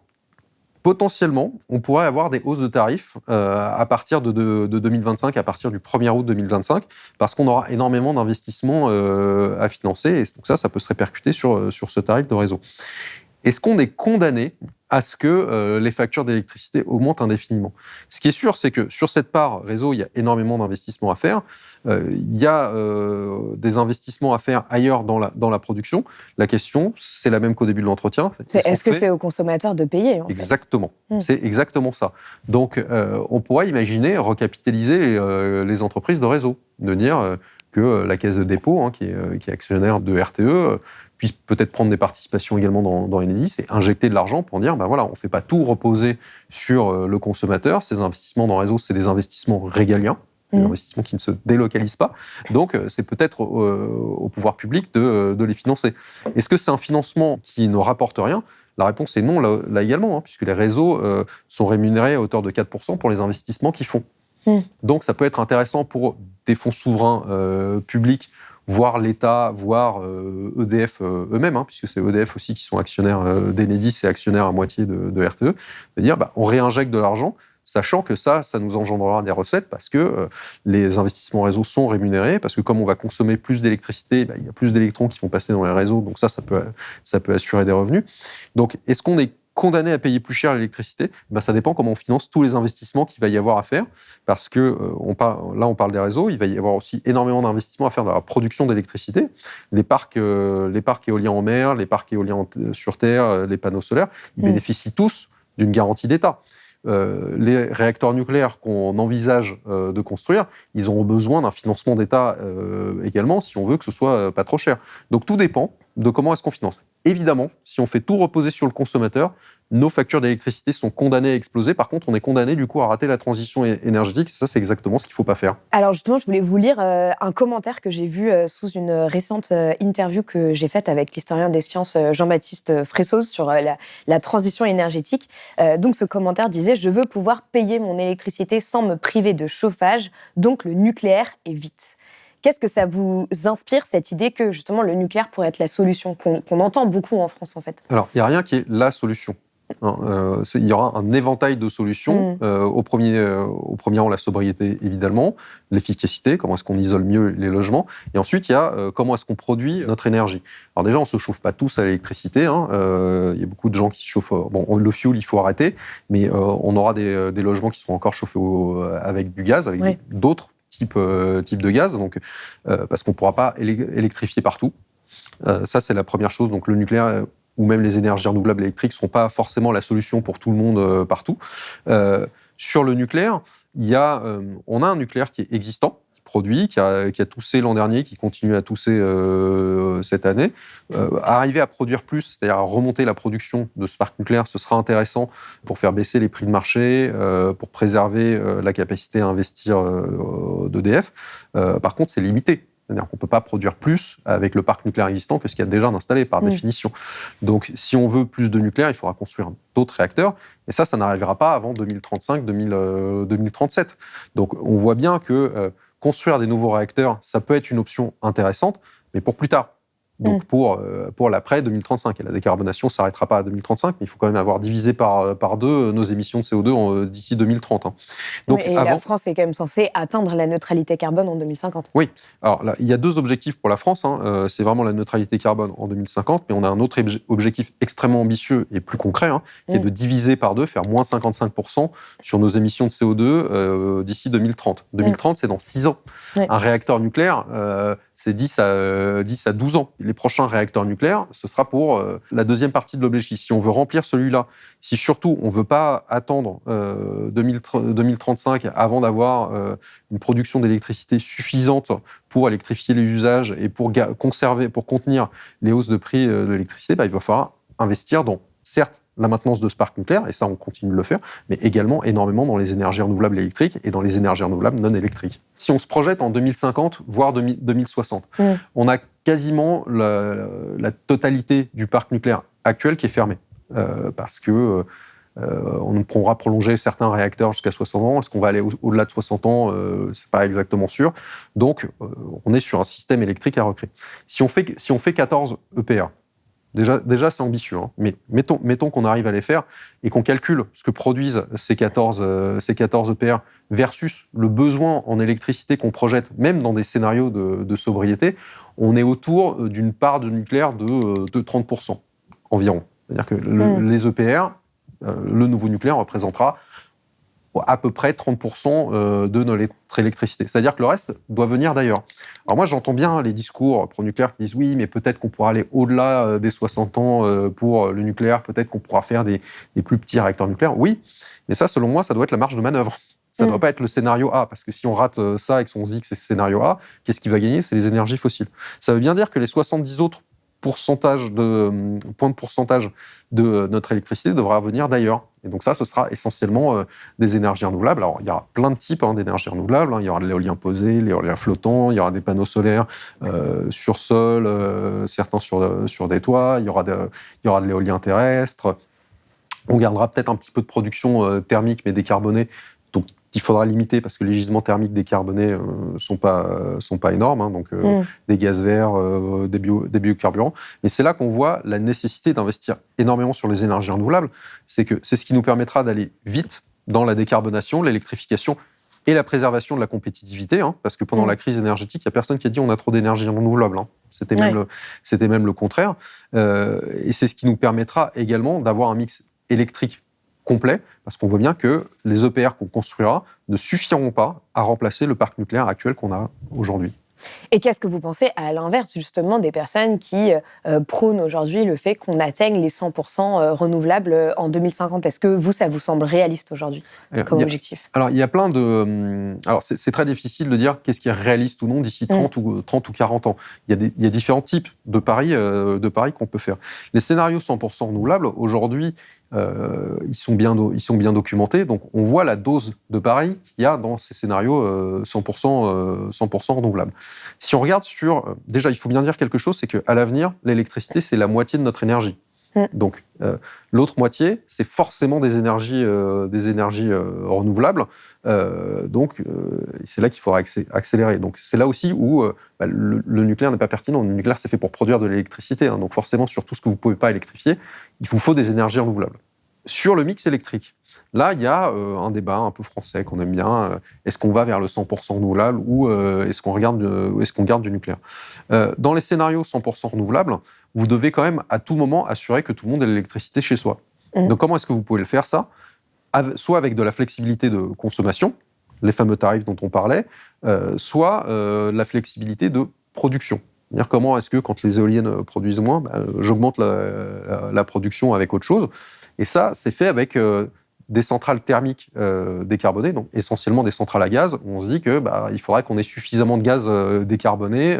potentiellement, on pourrait avoir des hausses de tarifs à partir de 2025, à partir du 1er août 2025, parce qu'on aura énormément d'investissements à financer, et donc ça peut se répercuter sur ce tarif de réseau. Est-ce qu'on est condamné à ce que les factures d'électricité augmentent indéfiniment ? Ce qui est sûr, c'est que sur cette part réseau, il y a énormément d'investissements à faire. Il y a des investissements à faire ailleurs dans la production. La question, c'est la même qu'au début de l'entretien. Est-ce que c'est aux consommateurs de payer, en fait ? Exactement. C'est exactement ça. Donc, on pourrait imaginer recapitaliser les entreprises de réseau, de dire que la Caisse de dépôt, qui est actionnaire de RTE, puisse peut-être prendre des participations également dans Enedis et injecter de l'argent pour dire, on ne fait pas tout reposer sur le consommateur. Ces investissements dans le réseau, c'est des investissements régaliens, des investissements qui ne se délocalisent pas. Donc, c'est peut-être au pouvoir public de les financer. Est-ce que c'est un financement qui ne rapporte rien ? La réponse est non, là également, puisque les réseaux sont rémunérés à hauteur de 4% pour les investissements qu'ils font. Donc, ça peut être intéressant pour des fonds souverains publics, voire l'État, voire EDF eux-mêmes, puisque c'est EDF aussi qui sont actionnaires d'Enedis et actionnaires à moitié de RTE, de dire on réinjecte de l'argent, sachant que ça nous engendrera des recettes parce que les investissements réseau sont rémunérés, parce que comme on va consommer plus d'électricité, il y a plus d'électrons qui vont passer dans les réseaux, donc ça peut assurer des revenus. Donc, est-ce qu'on est condamné à payer plus cher l'électricité ? Ça dépend comment on finance tous les investissements qu'il va y avoir à faire, parce que on parle des réseaux, il va y avoir aussi énormément d'investissements à faire dans la production d'électricité. Les parcs éoliens en mer, les parcs éoliens sur terre, les panneaux solaires, ils bénéficient tous d'une garantie d'État. Les réacteurs nucléaires qu'on envisage de construire, ils auront besoin d'un financement d'État également, si on veut que ce soit pas trop cher. Donc tout dépend de comment est-ce qu'on finance. Évidemment, si on fait tout reposer sur le consommateur, nos factures d'électricité sont condamnées à exploser. Par contre, on est condamné du coup à rater la transition énergétique. Ça, c'est exactement ce qu'il ne faut pas faire. Alors justement, je voulais vous lire un commentaire que j'ai vu sous une récente interview que j'ai faite avec l'historien des sciences Jean-Baptiste Fressoz sur la transition énergétique. Donc ce commentaire disait « Je veux pouvoir payer mon électricité sans me priver de chauffage, donc le nucléaire est vite ». Qu'est-ce que ça vous inspire, cette idée que justement le nucléaire pourrait être la solution, qu'on entend beaucoup en France en fait ? Alors, il n'y a rien qui est la solution. Il y aura un éventail de solutions. Au premier rang, la sobriété, évidemment, l'efficacité, comment est-ce qu'on isole mieux les logements, et ensuite, il y a comment est-ce qu'on produit notre énergie. Alors déjà, on ne se chauffe pas tous à l'électricité, il y a beaucoup de gens qui se chauffent... le fioul, il faut arrêter, mais on aura des logements qui seront encore chauffés avec du gaz, avec d'autres types de gaz, donc, parce qu'on ne pourra pas électrifier partout. Ça, c'est la première chose. Donc le nucléaire ou même les énergies renouvelables électriques ne seront pas forcément la solution pour tout le monde partout. Sur le nucléaire, on a un nucléaire qui est existant, qui produit, qui a toussé l'an dernier, qui continue à tousser cette année. Arriver à produire plus, c'est-à-dire à remonter la production de ce parc nucléaire, ce sera intéressant pour faire baisser les prix de marché, pour préserver la capacité à investir d'EDF. Par contre, c'est limité. C'est-à-dire qu'on ne peut pas produire plus avec le parc nucléaire existant que ce qu'il y a déjà installé, par définition. Donc, si on veut plus de nucléaire, il faudra construire d'autres réacteurs. Et ça n'arrivera pas avant 2035-2037. Donc, on voit bien que construire des nouveaux réacteurs, ça peut être une option intéressante, mais pour plus tard. Donc, pour l'après 2035. Et la décarbonation ne s'arrêtera pas à 2035, mais il faut quand même avoir divisé par deux nos émissions de CO2 d'ici 2030. Donc, la France est quand même censée atteindre la neutralité carbone en 2050. Oui. Alors là, il y a deux objectifs pour la France. C'est vraiment la neutralité carbone en 2050, mais on a un autre objectif extrêmement ambitieux et plus concret, qui est de diviser par deux, faire moins 55% sur nos émissions de CO2 d'ici 2030. 2030, c'est dans 6 ans. Un réacteur nucléaire, c'est 10 à 12 ans. Les prochains réacteurs nucléaires, ce sera pour la deuxième partie de l'objectif. Si on veut remplir celui-là, si surtout on ne veut pas attendre 2035 avant d'avoir une production d'électricité suffisante pour électrifier les usages et pour contenir les hausses de prix de l'électricité, il va falloir investir dans, certes, la maintenance de ce parc nucléaire, et ça, on continue de le faire, mais également énormément dans les énergies renouvelables électriques et dans les énergies renouvelables non électriques. Si on se projette en 2050, voire 2060, on a quasiment la totalité du parc nucléaire actuel qui est fermé, parce que on pourra prolonger certains réacteurs jusqu'à 60 ans. Est-ce qu'on va aller au-delà de 60 ans? C'est pas exactement sûr. Donc, on est sur un système électrique à recréer. Si on fait 14 EPR, déjà c'est ambitieux, hein, mais mettons qu'on arrive à les faire et qu'on calcule ce que produisent ces 14 EPR versus le besoin en électricité qu'on projette, même dans des scénarios de sobriété, on est autour d'une part de nucléaire de 30% environ. C'est-à-dire que les EPR, le nouveau nucléaire représentera à peu près 30% de notre électricité. C'est-à-dire que le reste doit venir d'ailleurs. Alors moi, j'entends bien les discours pro-nucléaires qui disent oui, mais peut-être qu'on pourra aller au-delà des 60 ans pour le nucléaire, peut-être qu'on pourra faire des plus petits réacteurs nucléaires. Oui, mais ça, selon moi, ça doit être la marge de manœuvre. Ça ne doit pas être le scénario A, parce que si on rate ça et qu'on se dit que c'est le scénario A, qu'est-ce qui va gagner? C'est les énergies fossiles. Ça veut bien dire que les 70 autres points de pourcentage de notre électricité devra venir d'ailleurs. Et donc ça, ce sera essentiellement des énergies renouvelables. Alors, il y aura plein de types d'énergies renouvelables. Il y aura de l'éolien posé, l'éolien flottant, il y aura des panneaux solaires sur sol, certains sur des toits, il y aura de l'éolien terrestre. On gardera peut-être un petit peu de production thermique, mais décarbonée. Donc, il faudra limiter parce que les gisements thermiques décarbonés sont pas énormes, hein, donc des gaz verts, des biocarburants. Mais c'est là qu'on voit la nécessité d'investir énormément sur les énergies renouvelables. C'est ce qui nous permettra d'aller vite dans la décarbonation, l'électrification et la préservation de la compétitivité, hein, parce que pendant la crise énergétique, il n'y a personne qui a dit on a trop d'énergie renouvelable. Hein. C'était même le contraire. Et c'est ce qui nous permettra également d'avoir un mix électrique complet, parce qu'on voit bien que les EPR qu'on construira ne suffiront pas à remplacer le parc nucléaire actuel qu'on a aujourd'hui. Et qu'est-ce que vous pensez, à l'inverse, justement, des personnes qui prônent aujourd'hui le fait qu'on atteigne les 100% renouvelables en 2050? Est-ce que ça vous semble réaliste aujourd'hui comme objectif? Alors, il y a plein de... Alors, c'est très difficile de dire qu'est-ce qui est réaliste ou non d'ici 30 ou 40 ans. Il y a différents types de paris qu'on peut faire. Les scénarios 100% renouvelables, aujourd'hui, ils sont bien documentés. Donc, on voit la dose de paris qu'il y a dans ces scénarios 100% renouvelables. Si on regarde déjà, il faut bien dire quelque chose, c'est qu'à l'avenir, l'électricité, c'est la moitié de notre énergie. Donc, l'autre moitié, c'est forcément des énergies renouvelables. Donc, c'est là qu'il faudra accélérer. Donc, c'est là aussi où le nucléaire n'est pas pertinent. Le nucléaire, c'est fait pour produire de l'électricité. Hein. Donc, forcément, sur tout ce que vous ne pouvez pas électrifier, il vous faut des énergies renouvelables. Sur le mix électrique, là, il y a un débat un peu français qu'on aime bien. Est-ce qu'on va vers le 100% renouvelable ou est-ce qu'on garde du nucléaire? Dans les scénarios 100% renouvelables, vous devez quand même à tout moment assurer que tout le monde ait l'électricité chez soi. Donc comment est-ce que vous pouvez le faire ça? Soit avec de la flexibilité de consommation, les fameux tarifs dont on parlait, soit la flexibilité de production. C'est-à-dire comment est-ce que quand les éoliennes produisent moins, j'augmente la production avec autre chose. Et ça, c'est fait avec des centrales thermiques décarbonées, donc essentiellement des centrales à gaz, où on se dit que il faudrait qu'on ait suffisamment de gaz décarboné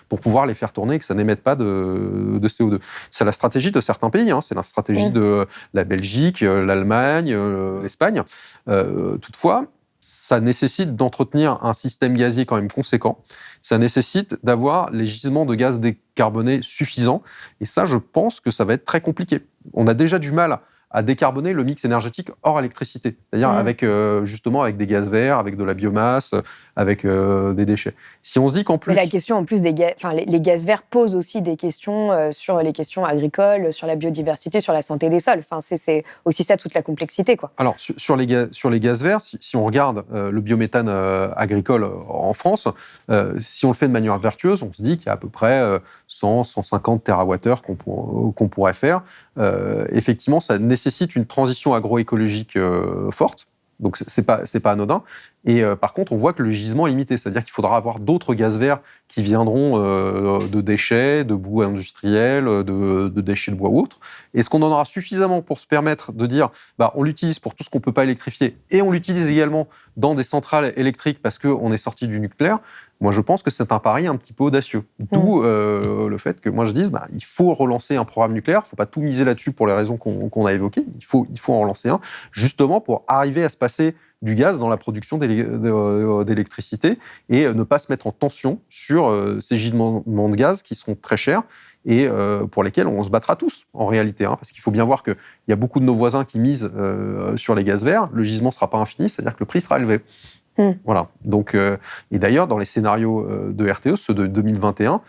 pour pouvoir les faire tourner et que ça n'émette pas de CO2. C'est la stratégie de certains pays, hein, c'est la stratégie de la Belgique, l'Allemagne, l'Espagne. Toutefois, ça nécessite d'entretenir un système gazier quand même conséquent. Ça nécessite d'avoir les gisements de gaz décarbonés suffisants. Et ça, je pense que ça va être très compliqué. On a déjà du mal à décarboner le mix énergétique hors électricité. C'est-à-dire avec des gaz verts, avec de la biomasse, avec des déchets. Si on se dit qu'en plus... Mais la question, en plus, les gaz verts posent aussi des questions sur les questions agricoles, sur la biodiversité, sur la santé des sols. Enfin, c'est aussi ça toute la complexité, quoi. Alors, sur les gaz verts, si on regarde le biométhane agricole en France, si on le fait de manière vertueuse, on se dit qu'il y a à peu près 100-150 TWh qu'on pourrait faire. Effectivement, ça nécessite une transition agroécologique forte. Donc, c'est pas anodin. Et par contre, on voit que le gisement est limité. C'est-à-dire qu'il faudra avoir d'autres gaz verts qui viendront de déchets, de boue industrielle, de déchets de bois ou autres. Est-ce qu'on en aura suffisamment pour se permettre de dire on l'utilise pour tout ce qu'on ne peut pas électrifier et on l'utilise également dans des centrales électriques parce qu'on est sorti du nucléaire? Moi, je pense que c'est un pari un petit peu audacieux. D'où le fait que moi je dise il faut relancer un programme nucléaire. Il ne faut pas tout miser là-dessus pour les raisons qu'on a évoquées. Il faut en relancer un, justement pour arriver à se passer du gaz dans la production d'électricité et ne pas se mettre en tension sur ces gisements de gaz qui sont très chers et pour lesquels on se battra tous, en réalité. Parce qu'il faut bien voir qu'il y a beaucoup de nos voisins qui misent sur les gaz verts. Le gisement ne sera pas infini, c'est-à-dire que le prix sera élevé. Voilà. Donc, et d'ailleurs, dans les scénarios de RTE, ceux de 2021,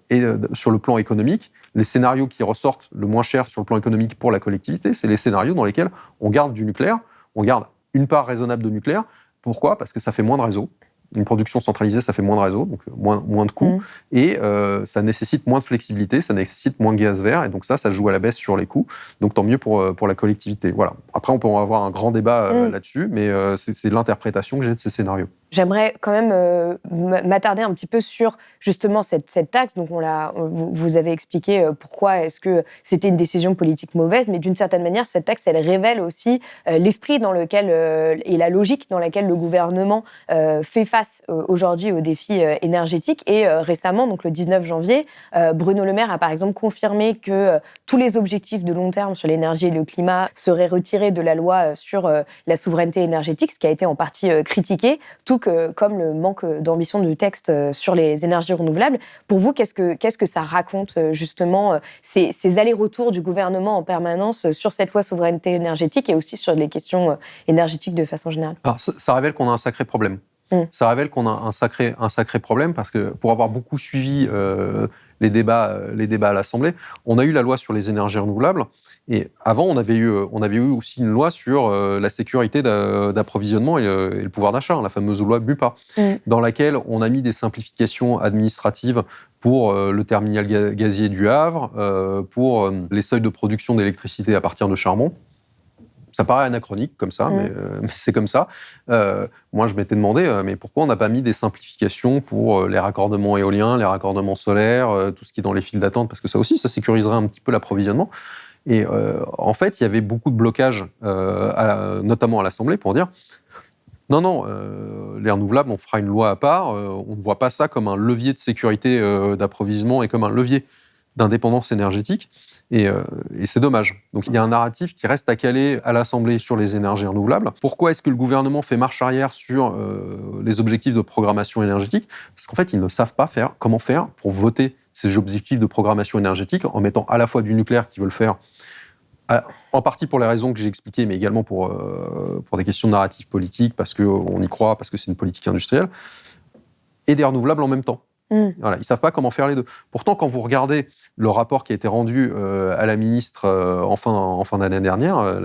et sur le plan économique, les scénarios qui ressortent le moins cher sur le plan économique pour la collectivité, c'est les scénarios dans lesquels on garde du nucléaire, on garde une part raisonnable de nucléaire. Pourquoi ? Parce que ça fait moins de réseaux. Une production centralisée, ça fait moins de réseaux, donc moins de coûts. Et ça nécessite moins de flexibilité, ça nécessite moins de gaz vert. Et donc ça joue à la baisse sur les coûts. Donc tant mieux pour la collectivité. Voilà. Après, on peut avoir un grand débat là-dessus, mais c'est l'interprétation que j'ai de ces scénarios. J'aimerais quand même m'attarder un petit peu sur justement cette taxe. Donc vous avez expliqué pourquoi est-ce que c'était une décision politique mauvaise, mais d'une certaine manière, cette taxe, elle révèle aussi l'esprit dans lequel et la logique dans laquelle le gouvernement fait face aujourd'hui aux défis énergétiques. Et récemment, donc le 19 janvier, Bruno Le Maire a par exemple confirmé que tous les objectifs de long terme sur l'énergie et le climat seraient retirés de la loi sur la souveraineté énergétique, ce qui a été en partie critiqué, tout comme le manque d'ambition du texte sur les énergies renouvelables. Pour vous, qu'est-ce que ça raconte justement ces allers-retours du gouvernement en permanence sur cette loi souveraineté énergétique et aussi sur les questions énergétiques de façon générale? Alors, ça révèle qu'on a un sacré problème. Ça révèle qu'on a un sacré problème parce que pour avoir beaucoup suivi les débats à l'Assemblée, on a eu la loi sur les énergies renouvelables et avant on avait eu aussi une loi sur la sécurité d'approvisionnement et le pouvoir d'achat, la fameuse loi BUPA, dans laquelle on a mis des simplifications administratives pour le terminal gazier du Havre, pour les seuils de production d'électricité à partir de charbon. Ça paraît anachronique comme ça, mais c'est comme ça. Moi, je m'étais demandé, mais pourquoi on n'a pas mis des simplifications pour les raccordements éoliens, les raccordements solaires, tout ce qui est dans les files d'attente, parce que ça aussi, ça sécuriserait un petit peu l'approvisionnement. Et en fait, il y avait beaucoup de blocages, notamment à l'Assemblée, pour dire non, les renouvelables, on fera une loi à part, on ne voit pas ça comme un levier de sécurité d'approvisionnement et comme un levier d'indépendance énergétique. Et c'est dommage. Donc il y a un narratif qui reste à caler à l'Assemblée sur les énergies renouvelables. Pourquoi est-ce que le gouvernement fait marche arrière sur les objectifs de programmation énergétique ? Parce qu'en fait, ils ne savent pas comment faire pour voter ces objectifs de programmation énergétique en mettant à la fois du nucléaire qui veulent faire, en partie pour les raisons que j'ai expliquées, mais également pour des questions de narratif politique, parce qu'on y croit, parce que c'est une politique industrielle, et des renouvelables en même temps. Voilà, ils ne savent pas comment faire les deux. Pourtant, quand vous regardez le rapport qui a été rendu à la ministre en fin d'année dernière,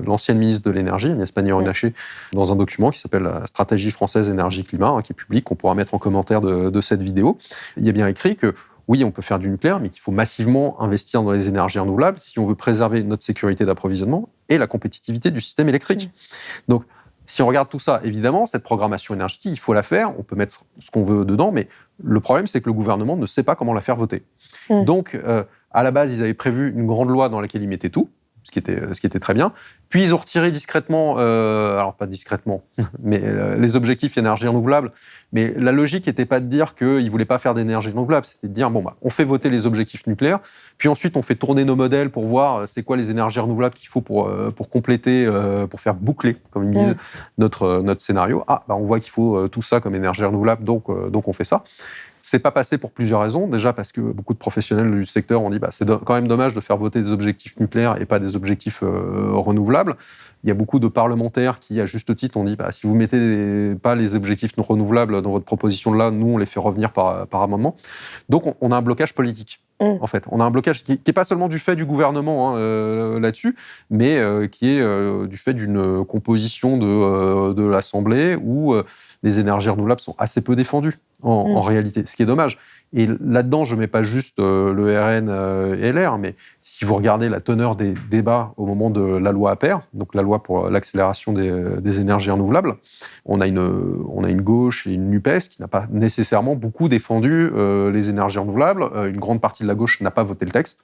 l'ancienne ministre de l'Énergie, Agnès Pannier-Runacher, dans un document qui s'appelle la Stratégie française énergie-climat, qui est public, qu'on pourra mettre en commentaire de cette vidéo, il y a bien écrit que oui, on peut faire du nucléaire, mais qu'il faut massivement investir dans les énergies renouvelables si on veut préserver notre sécurité d'approvisionnement et la compétitivité du système électrique. Donc, si on regarde tout ça, évidemment, cette programmation énergétique, il faut la faire, on peut mettre ce qu'on veut dedans, mais le problème, c'est que le gouvernement ne sait pas comment la faire voter. Donc, à la base, ils avaient prévu une grande loi dans laquelle ils mettaient tout, ce qui était très bien. Puis, ils ont retiré discrètement, alors pas discrètement, mais les objectifs énergie renouvelable. Mais la logique n'était pas de dire qu'ils ne voulaient pas faire d'énergie renouvelable, c'était de dire, on fait voter les objectifs nucléaires, puis ensuite, on fait tourner nos modèles pour voir c'est quoi les énergies renouvelables qu'il faut pour compléter, pour faire boucler, comme ils disent, notre scénario. On voit qu'il faut tout ça comme énergie renouvelable, donc on fait ça. C'est pas passé pour plusieurs raisons. Déjà parce que beaucoup de professionnels du secteur ont dit c'est quand même dommage de faire voter des objectifs nucléaires et pas des objectifs renouvelables. Il y a beaucoup de parlementaires qui, à juste titre, ont dit si vous mettez pas les objectifs non renouvelables dans votre proposition de là, nous on les fait revenir par amendement. Donc on a un blocage politique. en fait. On a un blocage qui n'est pas seulement du fait du gouvernement là-dessus, mais qui est du fait d'une composition de l'Assemblée où les énergies renouvelables sont assez peu défendues en réalité, ce qui est dommage. Et là-dedans, je ne mets pas juste le RN et LR, mais si vous regardez la teneur des débats au moment de la loi APER, donc la loi pour l'accélération des énergies renouvelables, on a une gauche et une NUPES qui n'a pas nécessairement beaucoup défendu les énergies renouvelables. Une grande partie de la gauche n'a pas voté le texte.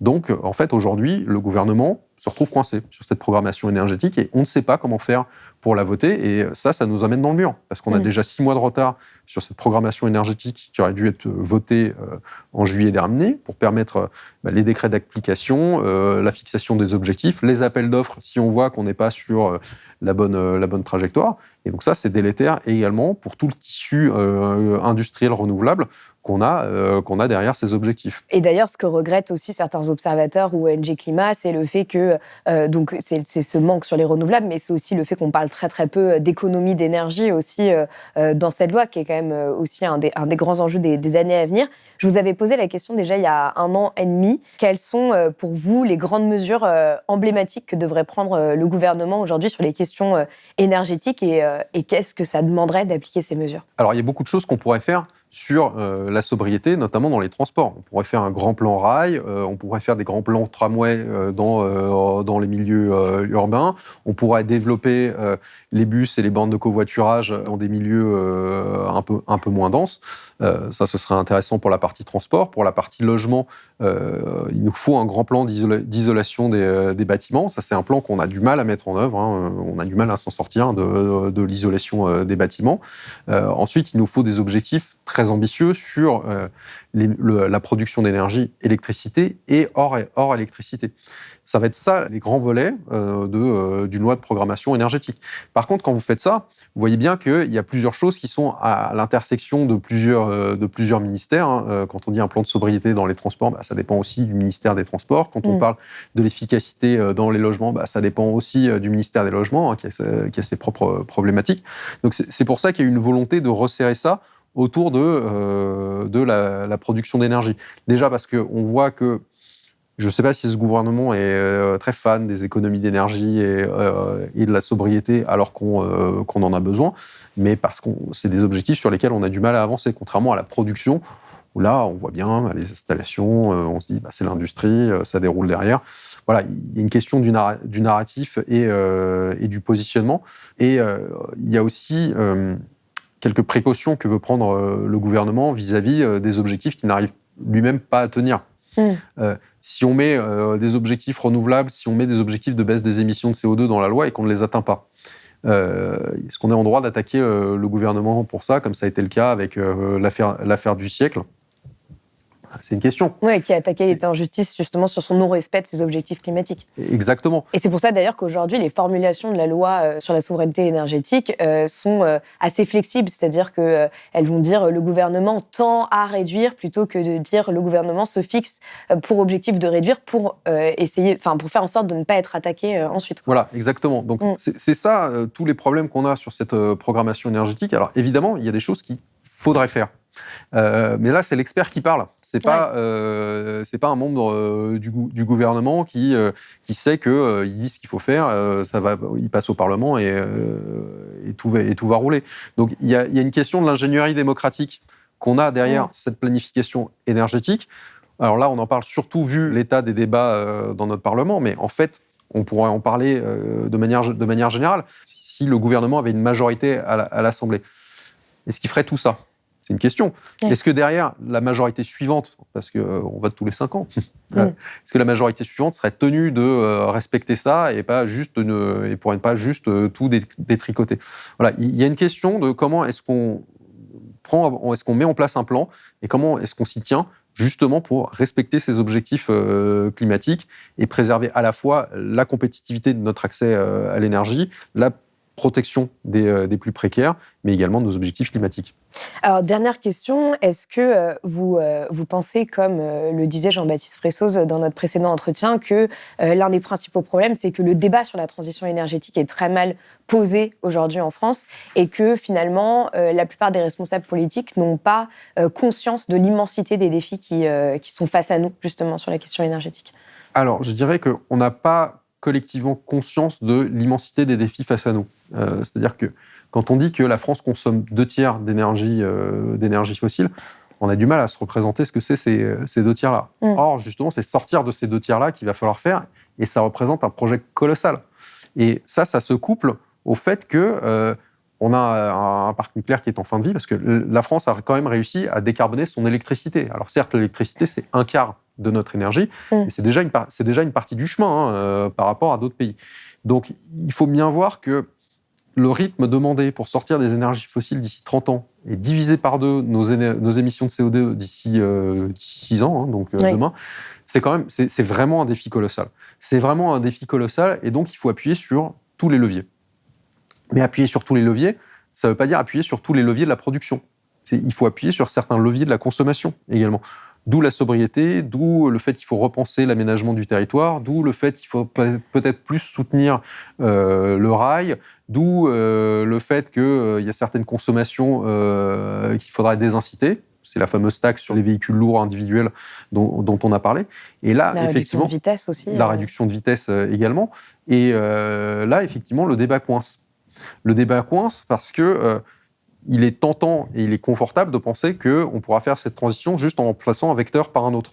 Donc, en fait, aujourd'hui, le gouvernement se retrouve coincé sur cette programmation énergétique et on ne sait pas comment faire pour la voter. Et ça nous amène dans le mur, parce qu'on a déjà 6 mois de retard sur cette programmation énergétique qui aurait dû être votée en juillet dernier pour permettre les décrets d'application, la fixation des objectifs, les appels d'offres si on voit qu'on n'est pas sur la bonne trajectoire. Et donc ça, c'est délétère également pour tout le tissu industriel renouvelable qu'on a derrière ces objectifs. Et d'ailleurs, ce que regrettent aussi certains observateurs ou ONG Climat, c'est le fait que, donc c'est ce manque sur les renouvelables, mais c'est aussi le fait qu'on parle très très peu d'économie d'énergie aussi dans cette loi, qui est quand même aussi un des grands enjeux des années à venir. Je vous avais posé la question déjà il y a 1 an et demi. Quelles sont pour vous les grandes mesures emblématiques que devrait prendre le gouvernement aujourd'hui sur les questions énergétiques et qu'est-ce que ça demanderait d'appliquer ces mesures ? Alors, il y a beaucoup de choses qu'on pourrait faire sur la sobriété, notamment dans les transports. On pourrait faire un grand plan rail, on pourrait faire des grands plans tramway dans les milieux urbains, on pourrait développer les bus et les bornes de covoiturage dans des milieux un peu moins denses. Ça, ce serait intéressant pour la partie transport. Pour la partie logement, il nous faut un grand plan d'isolation des bâtiments. Ça, c'est un plan qu'on a du mal à mettre en œuvre. On a du mal à s'en sortir de l'isolation des bâtiments. Ensuite, il nous faut des objectifs très ambitieux sur la production d'énergie, électricité et hors électricité. Ça va être ça, les grands volets d'une loi de programmation énergétique. Par contre, quand vous faites ça, vous voyez bien qu'il y a plusieurs choses qui sont à l'intersection de plusieurs ministères. Quand on dit un plan de sobriété dans les transports, ça dépend aussi du ministère des Transports. Quand on parle de l'efficacité dans les logements, ça dépend aussi du ministère des Logements, qui a ses propres problématiques. Donc c'est pour ça qu'il y a une volonté de resserrer ça autour de la production d'énergie. Déjà parce qu'on voit que, je ne sais pas si ce gouvernement est très fan des économies d'énergie et de la sobriété alors qu'on en a besoin, mais parce que c'est des objectifs sur lesquels on a du mal à avancer, contrairement à la production, où là, on voit bien les installations, on se dit c'est l'industrie, ça déroule derrière. Voilà, il y a une question du narratif et du positionnement. Et il y a aussi quelques précautions que veut prendre le gouvernement vis-à-vis des objectifs qu'il n'arrive lui-même pas à tenir. Si on met des objectifs renouvelables, si on met des objectifs de baisse des émissions de CO2 dans la loi et qu'on ne les atteint pas, est-ce qu'on est en droit d'attaquer le gouvernement pour ça, comme ça a été le cas avec l'affaire du siècle ? C'est une question. Oui, qui a attaqué l'État en justice justement sur son non-respect de ses objectifs climatiques. Exactement. Et c'est pour ça d'ailleurs qu'aujourd'hui, les formulations de la loi sur la souveraineté énergétique sont assez flexibles, c'est-à-dire qu'elles vont dire le gouvernement tend à réduire plutôt que de dire le gouvernement se fixe pour objectif de réduire pour pour faire en sorte de ne pas être attaqué ensuite. Voilà, exactement. Donc c'est ça tous les problèmes qu'on a sur cette programmation énergétique. Alors évidemment, il y a des choses qu'il faudrait faire. Mais là, c'est l'expert qui parle. C'est pas un membre du gouvernement qui sait qu'il dit ce qu'il faut faire. Il passe au Parlement et tout va rouler. Donc, il y a une question de l'ingénierie démocratique qu'on a derrière cette planification énergétique. Alors là, on en parle surtout vu l'état des débats dans notre Parlement, mais en fait, on pourrait en parler de manière générale. Si le gouvernement avait une majorité à l'Assemblée, est-ce qu'il ferait tout ça ? C'est une question. Oui. Est-ce que derrière, la majorité suivante, parce qu'on vote tous les 5 ans, est-ce que la majorité suivante serait tenue de respecter ça et pourrait pas juste tout détricoter ? Voilà, il y a une question de comment est-ce qu'on met en place un plan et comment est-ce qu'on s'y tient justement pour respecter ces objectifs climatiques et préserver à la fois la compétitivité de notre accès à l'énergie, la protection des plus précaires, mais également de nos objectifs climatiques. Alors, dernière question, est-ce que vous pensez, comme le disait Jean-Baptiste Fressoz dans notre précédent entretien, que l'un des principaux problèmes, c'est que le débat sur la transition énergétique est très mal posé aujourd'hui en France et que finalement, la plupart des responsables politiques n'ont pas conscience de l'immensité des défis qui sont face à nous, justement, sur la question énergétique? Alors, je dirais qu'on n'a pas collectivement conscience de l'immensité des défis face à nous. C'est-à-dire que quand on dit que la France consomme 2/3 d'énergie fossile, on a du mal à se représenter ce que c'est ces 2/3-là. Or, justement, c'est sortir de ces 2/3-là qu'il va falloir faire, et ça représente un projet colossal. Et ça se couple au fait que on a un parc nucléaire qui est en fin de vie, parce que la France a quand même réussi à décarboner son électricité. Alors certes, l'électricité, c'est 1/4 de notre énergie, mais c'est déjà une partie du chemin par rapport à d'autres pays. Donc, il faut bien voir que le rythme demandé pour sortir des énergies fossiles d'ici 30 ans est divisé par 2 nos émissions de CO2 d'ici 6 ans, demain. C'est vraiment un défi colossal. C'est vraiment un défi colossal, et donc il faut appuyer sur tous les leviers. Mais appuyer sur tous les leviers, ça ne veut pas dire appuyer sur tous les leviers de la production. Il faut appuyer sur certains leviers de la consommation également. D'où la sobriété, d'où le fait qu'il faut repenser l'aménagement du territoire, d'où le fait qu'il faut peut-être plus soutenir le rail, d'où le fait qu'il y a certaines consommations qu'il faudra désinciter. C'est la fameuse taxe sur les véhicules lourds individuels dont on a parlé. Et là, la réduction de vitesse aussi. La réduction de vitesse également. Et là, effectivement, le débat coince. Le débat coince parce que il est tentant et il est confortable de penser qu'on pourra faire cette transition juste en remplaçant un vecteur par un autre.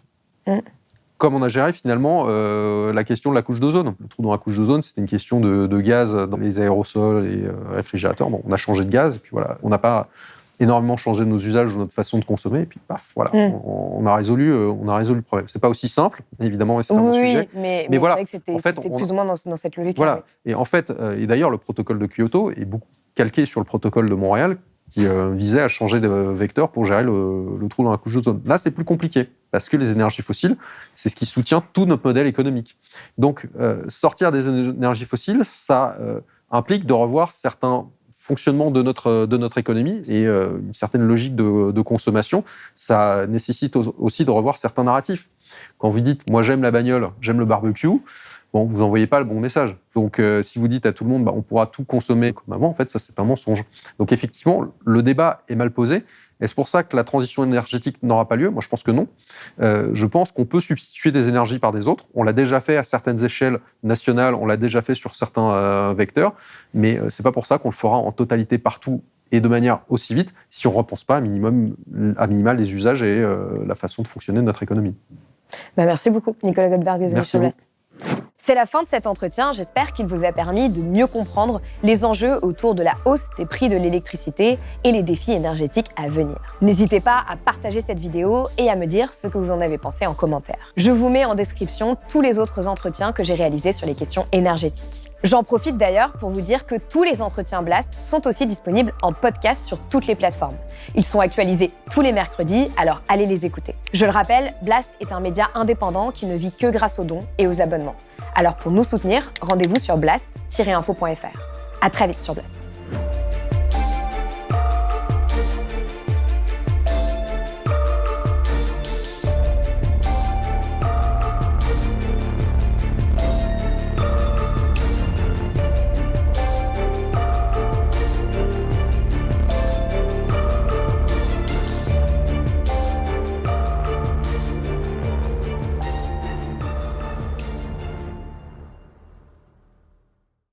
Comme on a géré finalement la question de la couche d'ozone. Le trou dans la couche d'ozone, c'était une question de gaz dans les aérosols et réfrigérateurs. Bon, on a changé de gaz, et puis voilà, on n'a pas énormément changé nos usages ou notre façon de consommer, et puis paf, voilà, on a résolu le problème. C'est pas aussi simple, évidemment, mais c'est pas mon sujet. Mais voilà, c'est vrai que c'était plus ou moins dans cette logique. Voilà, et en fait, et d'ailleurs, le protocole de Kyoto est beaucoup calqué sur le protocole de Montréal, qui visait à changer de vecteur pour gérer le trou dans la couche d'ozone. Là, c'est plus compliqué, parce que les énergies fossiles, c'est ce qui soutient tout notre modèle économique. Donc, sortir des énergies fossiles, ça implique de revoir certains fonctionnements de notre économie et une certaine logique de consommation. Ça nécessite aussi de revoir certains narratifs. Quand vous dites « moi, j'aime la bagnole, j'aime le barbecue », bon, vous n'envoyez pas le bon message. Donc, si vous dites à tout le monde, on pourra tout consommer comme avant, en fait, ça, c'est un mensonge. Donc, effectivement, le débat est mal posé. Et c'est pour ça que la transition énergétique n'aura pas lieu. Moi, je pense que non. Je pense qu'on peut substituer des énergies par des autres. On l'a déjà fait à certaines échelles nationales, on l'a déjà fait sur certains vecteurs, mais c'est pas pour ça qu'on le fera en totalité partout et de manière aussi vite si on ne repense pas à minima les usages et la façon de fonctionner de notre économie. Merci beaucoup, Nicolas Godberg, d'être venu sur Blast. C'est la fin de cet entretien. J'espère qu'il vous a permis de mieux comprendre les enjeux autour de la hausse des prix de l'électricité et les défis énergétiques à venir. N'hésitez pas à partager cette vidéo et à me dire ce que vous en avez pensé en commentaire. Je vous mets en description tous les autres entretiens que j'ai réalisés sur les questions énergétiques. J'en profite d'ailleurs pour vous dire que tous les entretiens Blast sont aussi disponibles en podcast sur toutes les plateformes. Ils sont actualisés tous les mercredis, alors allez les écouter. Je le rappelle, Blast est un média indépendant qui ne vit que grâce aux dons et aux abonnements. Alors pour nous soutenir, rendez-vous sur blast-info.fr. À très vite sur Blast.